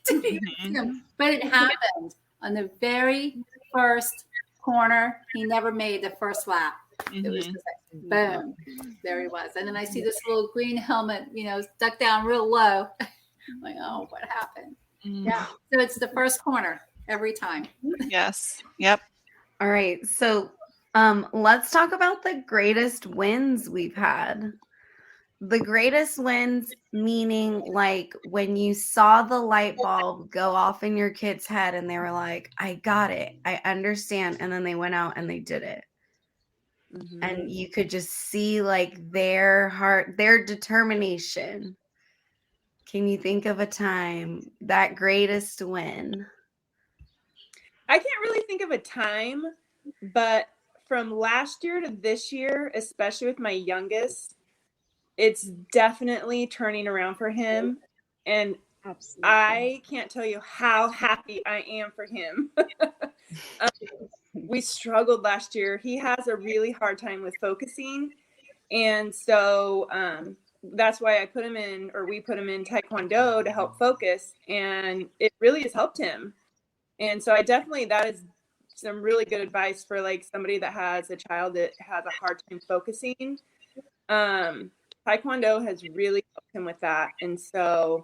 Didn't even see him. But it happened on the very first corner. He never made the first lap. It was just like, boom, there he was. And then I see this little green helmet, stuck down real low. I'm like, oh, what happened? Yeah. So it's the first corner. every time. Yes. Yep. All right. So let's talk about the greatest wins we've had. The greatest wins, meaning like when you saw the light bulb go off in your kid's head and they were like, I got it. I understand. And then they went out and they did it. And you could just see like their heart, their determination. Can you think of a time, that greatest win? I can't really think of a time, but from last year to this year, especially with my youngest, it's definitely turning around for him. And Absolutely. I can't tell you how happy I am for him. We struggled last year. He has a really hard time with focusing. And so that's why I put him in, or we put him in Taekwondo to help focus. And it really has helped him. And so I definitely, that is some really good advice for like somebody that has a child that has a hard time focusing. Taekwondo has really helped him with that. And so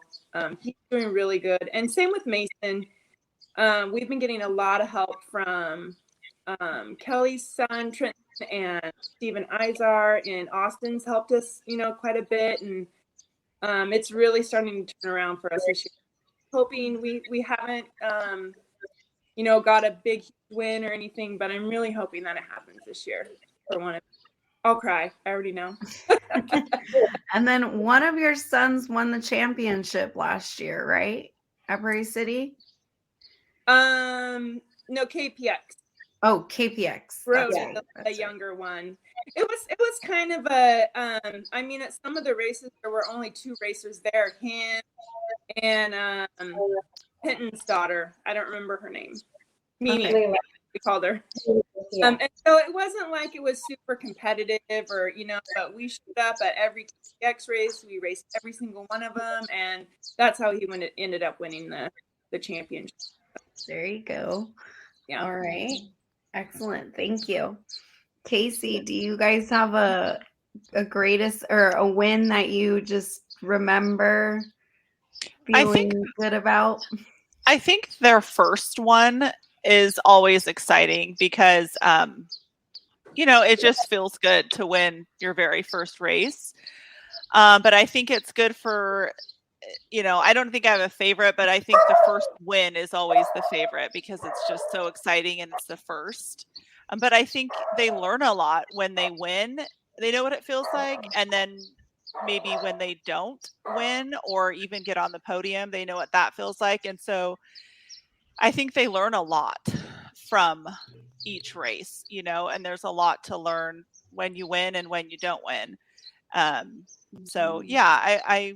he's doing really good. And same with Mason. We've been getting a lot of help from Kelly's son, Trenton, and Stephen Izar, and Austin's helped us, quite a bit. And it's really starting to turn around for us this year. Hoping we haven't, got a big win or anything, but I'm really hoping that it happens this year for one of. I'll cry. I already know. And then one of your sons won the championship last year, right? At Prairie City? No, KPX. Oh, KPX. Brody, Right. the younger one. It was kind of a at some of the races there were only two racers there, him and Hinton's daughter. I don't remember her name. Mimi, Okay. we called her. Yeah. And so it wasn't like it was super competitive or, but we showed up at every KPX race. We raced every single one of them. And that's how he ended up winning the championship. There you go. Yeah. All right. Excellent. Thank you. Casey, do you guys have a greatest or a win that you just remember feeling good about? I think their first one is always exciting because, it just feels good to win your very first race. But I think it's good for, I don't think I have a favorite, but I think the first win is always the favorite because it's just so exciting and it's the first. But I think they learn a lot when they win. They know what it feels like. And then maybe when they don't win or even get on the podium, they know what that feels like. And so I think they learn a lot from each race, and there's a lot to learn when you win and when you don't win. So yeah, I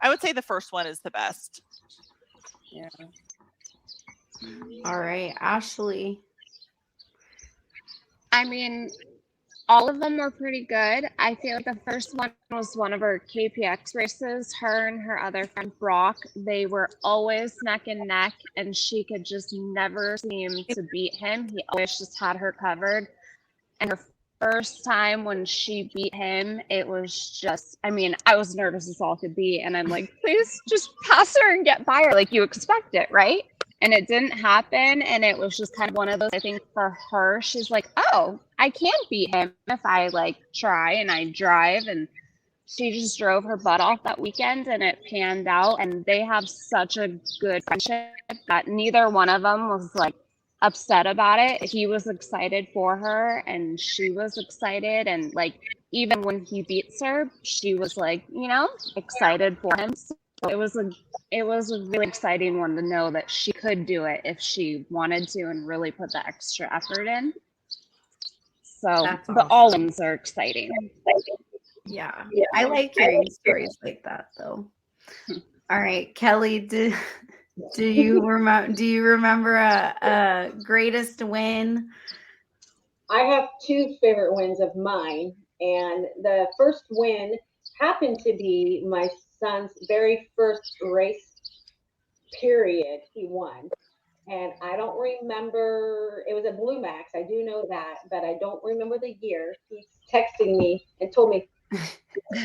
would say the first one is the best. Yeah. All right, Ashley. I mean, all of them were pretty good. I feel like the first one was one of her KPX races. Her and her other friend Brock, they were always neck and neck, and she could just never seem to beat him. He always just had her covered. And her first time when she beat him, it was just, I was nervous as all could be. And I'm like, please just pass her and get by her like you expect it, right? And it didn't happen. And it was just kind of one of those, I think for her, she's like, oh, I can beat him if I try and I drive. And she just drove her butt off that weekend and it panned out. And they have such a good friendship that neither one of them was upset about it. He was excited for her and she was excited. And even when he beats her, she was excited for him. So it was a really exciting one to know that she could do it if she wanted to and really put the extra effort in. So That's but awesome. all wins are exciting. Yeah. I like hearing stories like that though. All right, Kelly, do you remember a greatest win? I have two favorite wins of mine, and the first win happened to be my son's very first race period he won. And I don't remember, it was a Blue Max, I do know that, but I don't remember the year. He's texting me and told me,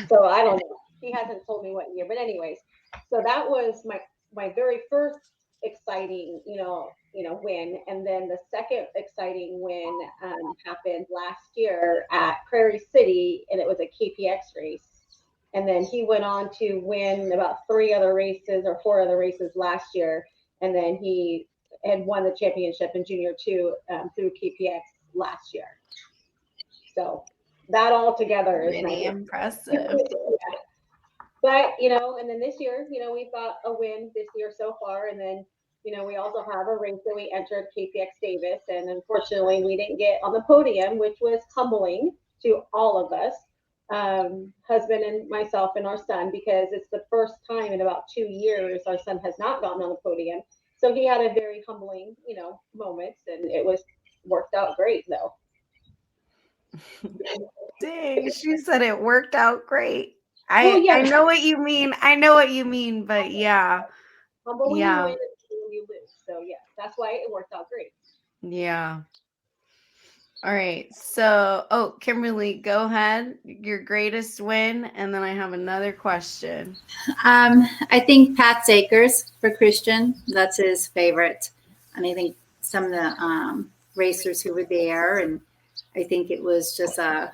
so I don't know. He hasn't told me what year, but anyways, so that was my very first exciting, win. And then the second exciting win happened last year at Prairie City, and it was a KPX race. And then he went on to win about 3 other races or 4 other races last year. And then he had won the championship in Junior 2 through KPX last year. So that all together is Pretty impressive. Yeah. But, and then this year, we've got a win this year so far. And then, we also have a race that we entered, KPX Davis. And unfortunately, we didn't get on the podium, which was humbling to all of us, husband and myself and our son, because it's the first time in about 2 years our son has not gotten on the podium. So he had a very humbling, moments, and it worked out great though. Dang, she said it worked out great. Well, yeah. I know what you mean. I know what you mean, but yeah. Humble when Yeah. you win and when you lose. So yeah, that's why it worked out great. Yeah. All right. So, Kimberly, go ahead. Your greatest win, and then I have another question. I think Pat Akers for Christian. That's his favorite. And I think some of the racers who were there, and I think it was just a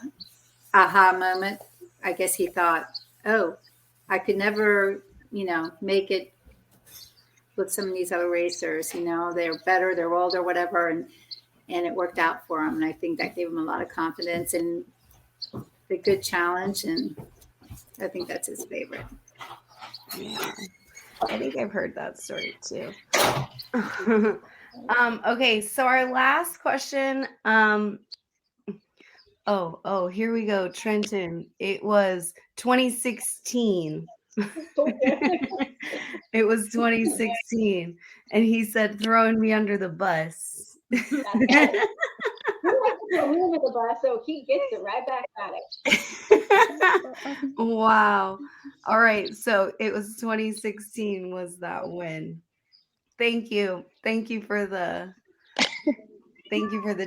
aha moment. I guess he thought, oh, I could never, make it with some of these other racers. They're better, they're older, whatever, and it worked out for him. And I think that gave him a lot of confidence and a good challenge. And I think that's his favorite. Yeah. I think I've heard that story too. Okay, so our last question. Here we go, Trenton. It was 2016. It was 2016, and he said throwing me under the bus. Under the bus, so he gets it right back at it. Wow. All right, so it was 2016 was that win. Thank you for the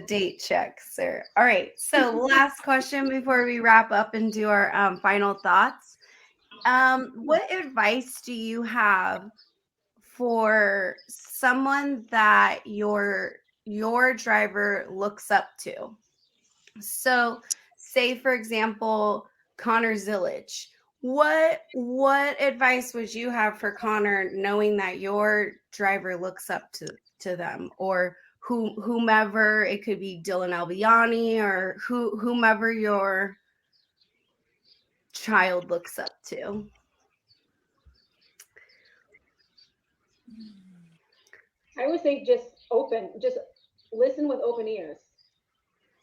date check, sir. All right, so last question before we wrap up and do our final thoughts. What advice do you have for someone that your driver looks up to? So, say for example, Connor Zillage. What advice would you have for Connor, knowing that your driver looks up to them, or whomever? It could be Dylan Albiani or whomever your child looks up to. I would say just listen with open ears.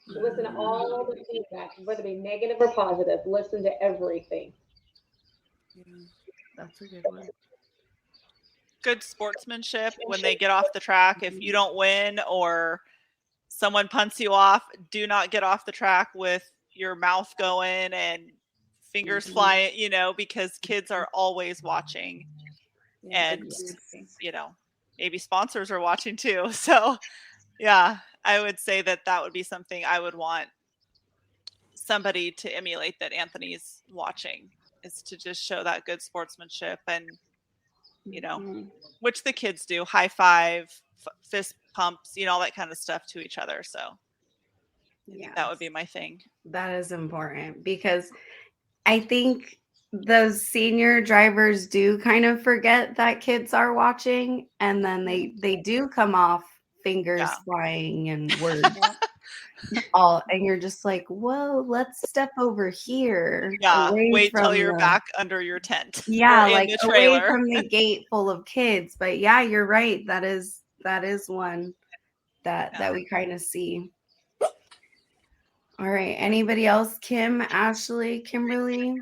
Listen to all the feedback, whether it be negative or positive. Listen to everything. That's a good one. Good sportsmanship when they get off the track. If you don't win or someone punts you off, do not get off the track with your mouth going and fingers flying, because kids are always watching. And, maybe sponsors are watching too. So, yeah, I would say that would be something I would want somebody to emulate, that Anthony's watching, is to just show that good sportsmanship and, which the kids do, high five, fist pumps, all that kind of stuff to each other. So that would be my thing. That is important, because I think those senior drivers do kind of forget that kids are watching, and then they do come off fingers flying and words and you're just like, whoa, let's step over here. Wait till you're back under your tent. Like the away from the gate full of kids. But yeah, you're right. That is one that we kind of see. All right. Anybody else? Kim, Ashley, Kimberly?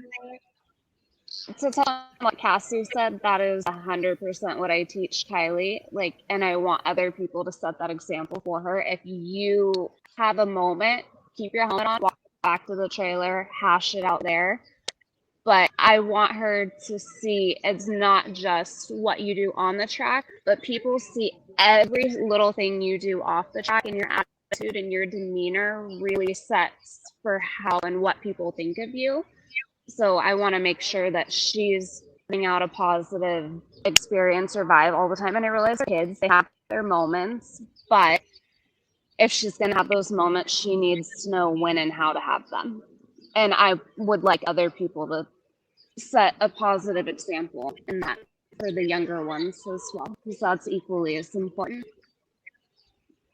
To tell them what Cassie said, that is 100% what I teach Kylie. And I want other people to set that example for her. If you have a moment, keep your helmet on, walk back to the trailer, hash it out there. But I want her to see it's not just what you do on the track, but people see every little thing you do off the track, and your attitude and your demeanor really sets for how and what people think of you. So I want to make sure that she's putting out a positive experience or vibe all the time. And I realize kids, they have their moments, but if she's going to have those moments, she needs to know when and how to have them. And I would like other people to set a positive example in that for the younger ones as well, because that's equally as important.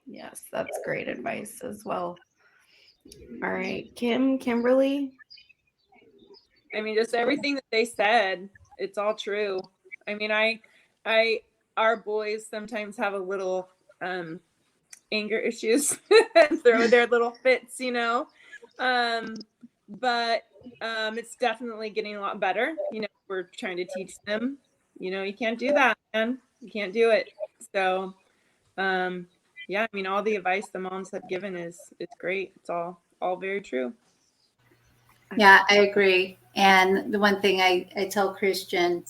Yes, that's great advice as well. All right, Kimberly. I mean, just everything that they said, it's all true. I mean, our boys sometimes have a little anger issues and throw their little fits, you know. But it's definitely getting a lot better. You know, we're trying to teach them, you know, you can't do that, man. You can't do it. So, yeah, I mean, all the advice the moms have given is great. It's all very true. Yeah, I agree. And the one thing I tell Christian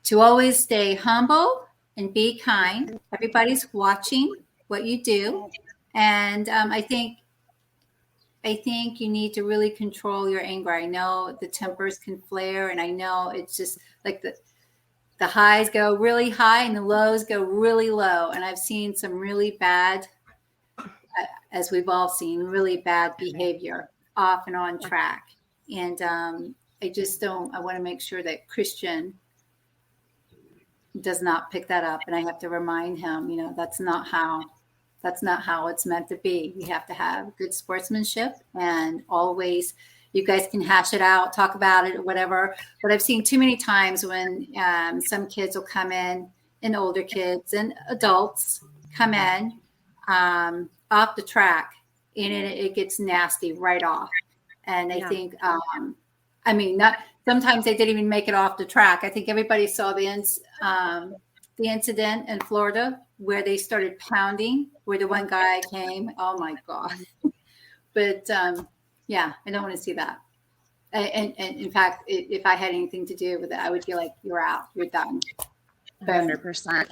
to always stay humble and be kind. Everybody's watching what you do. And I think you need to really control your anger. I know the tempers can flare, and I know it's just like the highs go really high and the lows go really low. And I've seen some really bad, as we've all seen, really bad behavior off and on track. And I just don't, I want to make sure that Christian does not pick that up. And I have to remind him, you know, that's not how it's meant to be. We have to have good sportsmanship, and always you guys can hash it out, talk about it or whatever. But I've seen too many times when some kids will come in, and older kids and adults come in off the track, and it gets nasty right off. And I think, I mean, not sometimes they didn't even make it off the track. I think everybody saw the incident in Florida where they started pounding, where the one guy came. Oh my God. But yeah, I don't want to see that. And in fact, if I had anything to do with it, I would be like, you're out, you're done. 100%.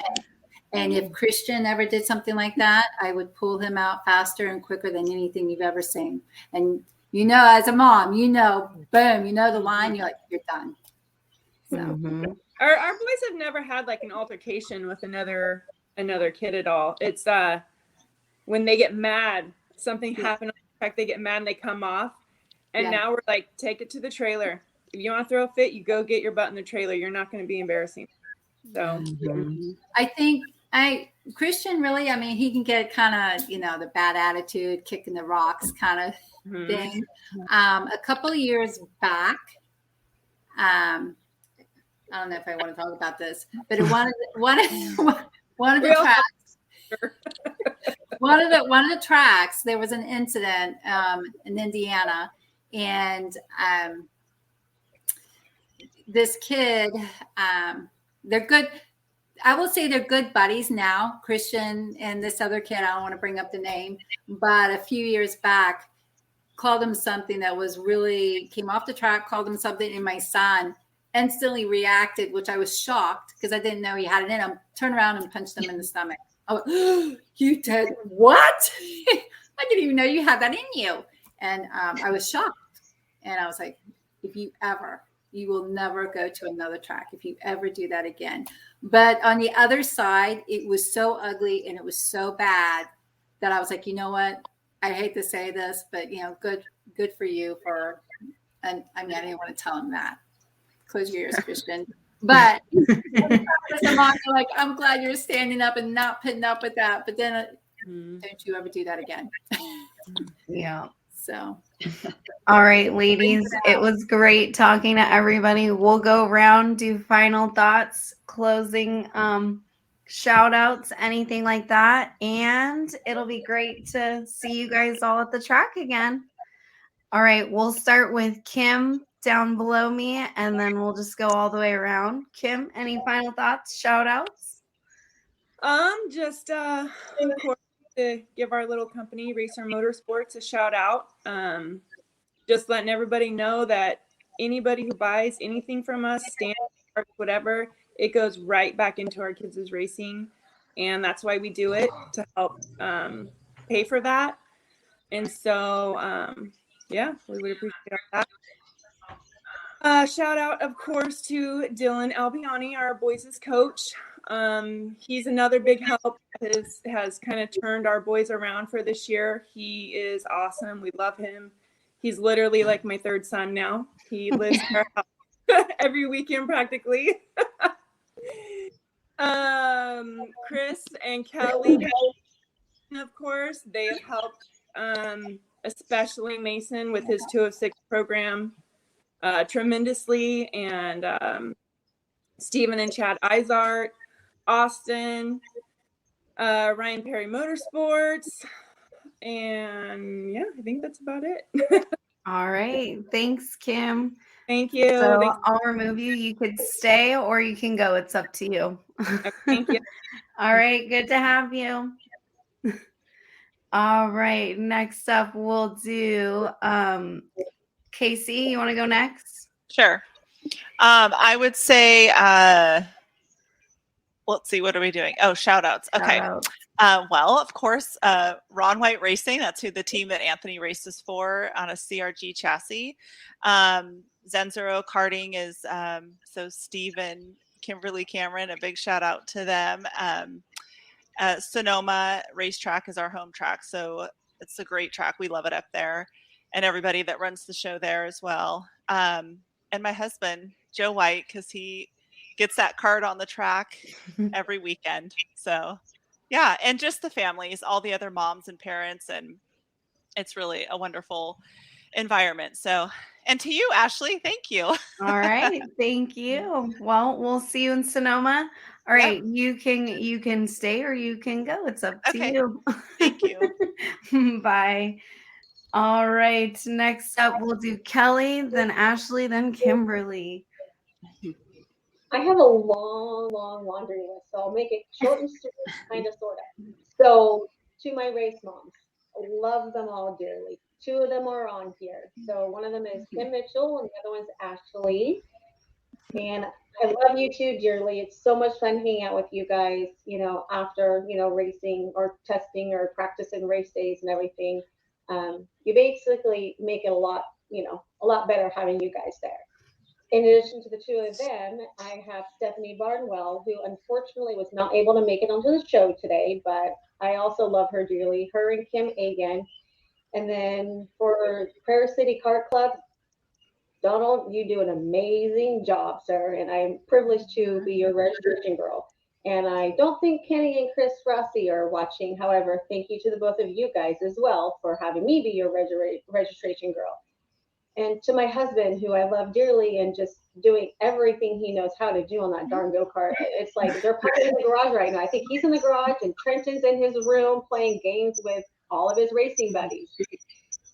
And if Christian ever did something like that, I would pull him out faster and quicker than anything you've ever seen. And you know, as a mom, you know, boom, you know the line, you're like, you're done. So our boys have never had like an altercation with another kid at all. It's when they get mad, something happened on the track, they get mad and they come off. And now we're like, take it to the trailer. If you want to throw a fit, you go get your butt in the trailer. You're not going to be embarrassing. So I think Christian really, I mean, he can get kind of, you know, the bad attitude, kicking the rocks kind of thing. A couple of years back, I don't know if I want to talk about this, but one of the tracks, one of the tracks, there was an incident in Indiana, and this kid, they're good. I will say they're good buddies now, Christian and this other kid. I don't want to bring up the name, but a few years back, called him something that was really came off the track, called him something, and my son instantly reacted, which I was shocked because I didn't know he had it in him. Turned around and punched him in the stomach. Oh, you did what? I didn't even know you had that in you. And I was shocked. And I was like, you will never go to another track if you ever do that again. But on the other side, it was so ugly and it was so bad that I was like, you know what? I hate to say this, but you know, good for you for, and I mean, I didn't want to tell him that. Close your ears, Christian. But like, I'm glad you're standing up and not putting up with that. But then don't you ever do that again. Yeah. So. All right, ladies, it was great talking to everybody. We'll go around, do final thoughts, closing shout outs, anything like that. And it'll be great to see you guys all at the track again. All right, we'll start with Kim down below me, and then we'll just go all the way around. Kim, any final thoughts, shout outs? Just of course to give our little company, Racer Motorsports, a shout out. Just letting everybody know that anybody who buys anything from us, stand, whatever, it goes right back into our kids' racing. And that's why we do it, to help pay for that. And so, yeah, we would appreciate that. Shout out, of course, to Dylan Albiani, our boys' coach. He's another big help. Has kind of turned our boys around for this year. He is awesome. We love him. He's literally like my third son now. He lives in our house every weekend practically. Chris and Kelly, of course, they have helped, especially Mason with his 2 of 6 program tremendously, and Stephen and Chad Izart, Austin, Ryan Perry Motorsports, and yeah, I think that's about it. All right. Thanks, Kim. Thank you. So Thanks. I'll remove you. You could stay or you can go. It's up to you. Okay, thank you. All right. Good to have you. All right. Next up, we'll do Casey. You want to go next? Sure. I would say, let's see, what are we doing? Oh, shout outs. Okay. Shout-outs. Well, of course, Ron White Racing, that's who the team that Anthony races for on a CRG chassis. Zenzero Karting is, so Steve and Kimberly Cameron, a big shout out to them. Sonoma Racetrack is our home track, so it's a great track. We love it up there, and everybody that runs the show there as well. And my husband, Joe White, because he gets that cart on the track every weekend. So yeah, and just the families, all the other moms and parents, and it's really a wonderful environment. So, and to you, Ashley, thank you. All right. Thank you. Well, we'll see you in Sonoma. All right. Yep. You can stay or you can go. It's up to you. Thank you. Bye. All right. Next up, we'll do Kelly, then Ashley, then Kimberly. I have a long laundry list, so I'll make it short and sweet, kind of, sort of. So, to my race moms, I love them all dearly. 2 of them are on here. So, one of them is Kim Mitchell, and the other one's Ashley. And I love you too dearly. It's so much fun hanging out with you guys, after, racing or testing or practicing race days and everything. You basically make it a lot better having you guys there. In addition to the 2 of them, I have Stephanie Barnwell, who unfortunately was not able to make it onto the show today, but I also love her dearly, her and Kim Agan. And then for Prairie City Kart Club, Donald, you do an amazing job, sir, and I'm privileged to be your registration girl. And I don't think Kenny and Chris Rossi are watching. However, thank you to the both of you guys as well for having me be your registration girl. And to my husband, who I love dearly, and just doing everything he knows how to do on that darn go-kart. It's like they're probably in the garage right now. I think he's in the garage and Trenton's in his room playing games with all of his racing buddies.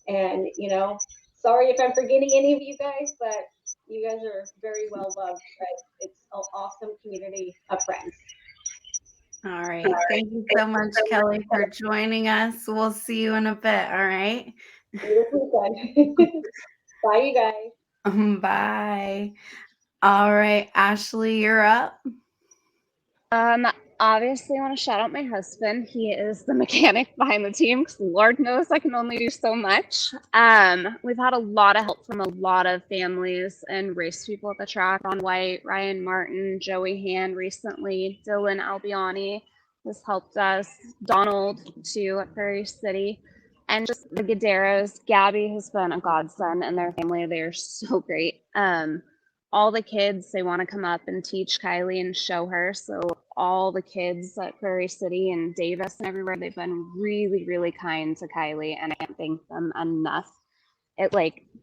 And, sorry if I'm forgetting any of you guys, but you guys are very well loved. It's an awesome community of friends. All right. Thank you so much, Kelly, for joining us. We'll see you in a bit. All right. Bye, you guys. Bye. All right, Ashley, you're up. Obviously, I want to shout out my husband. He is the mechanic behind the team, because Lord knows I can only do so much. We've had a lot of help from a lot of families and race people at the track. Ron White, Ryan Martin, Joey Hand recently, Dylan Albiani has helped us, Donald too at Prairie City, and just the Guederos. Gabby has been a godsend, and their family, they're so great. All the kids, they want to come up and teach Kylie and show her. So all the kids at Prairie City and Davis and everywhere, they've been really, really kind to Kylie, and I can't thank them enough. It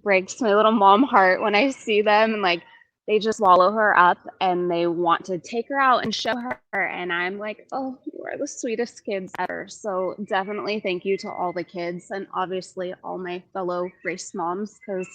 breaks my little mom heart when I see them, and they just swallow her up and they want to take her out and show her. And I'm like, oh, you are the sweetest kids ever. So definitely thank you to all the kids, and obviously all my fellow race moms, because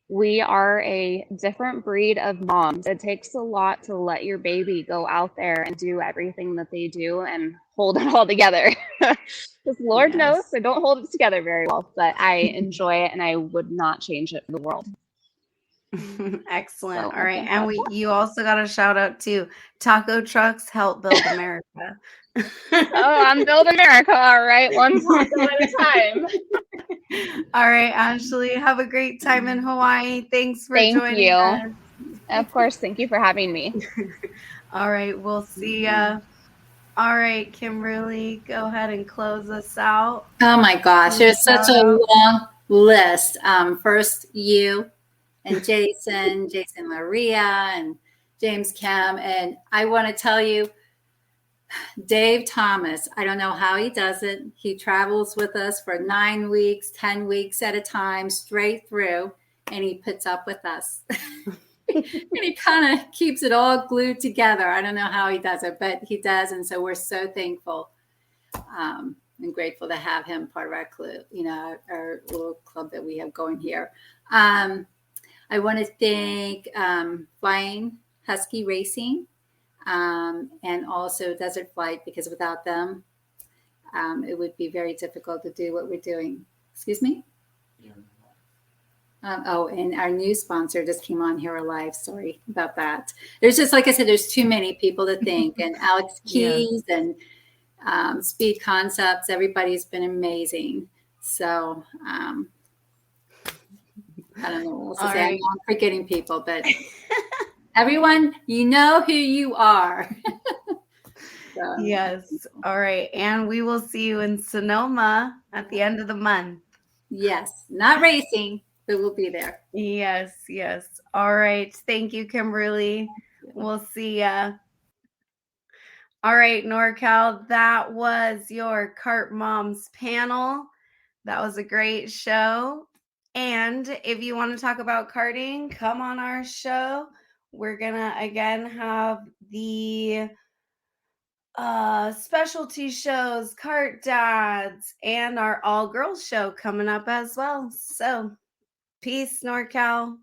we are a different breed of moms. It takes a lot to let your baby go out there and do everything that they do and hold it all together. Because Lord knows I don't hold it together very well, but I enjoy it and I would not change it for the world. Excellent. All right. And you also got a shout out to Taco Trucks Help Build America. I'm building America. All right. One taco at a time. All right, Ashley. Have a great time in Hawaii. Thanks for joining us. Of course. Thank you for having me. All right, we'll see ya. All right, Kimberly, go ahead and close us out. Oh my gosh, there's such a long list. First, you and Jason Maria, and James Kim. And I want to tell you, Dave Thomas, I don't know how he does it. He travels with us for 9 weeks, 10 weeks at a time, straight through, and he puts up with us. And he kind of keeps it all glued together. I don't know how he does it, but he does. And so we're so thankful and grateful to have him part of our club, our little club that we have going here. I want to thank Flying Husky Racing and also Desert Flight, because without them, it would be very difficult to do what we're doing. Excuse me? And our new sponsor just came on here alive. Sorry about that. There's just, like I said, there's too many people to thank. And Alex Keys and Speed Concepts, everybody's been amazing. So I don't know what else to say. Right. I'm forgetting people, but everyone, you know who you are. So, yes. All right. And we will see you in Sonoma at the end of the month. Yes. Not racing, but we'll be there. Yes. Yes. All right. Thank you, Kimberly. We'll see ya. All right, NorCal, that was your Kart Moms panel. That was a great show. And if you want to talk about karting, come on our show. We're going to, again, have the specialty shows, Kart Dads, and our all-girls show coming up as well. So, peace, NorCal.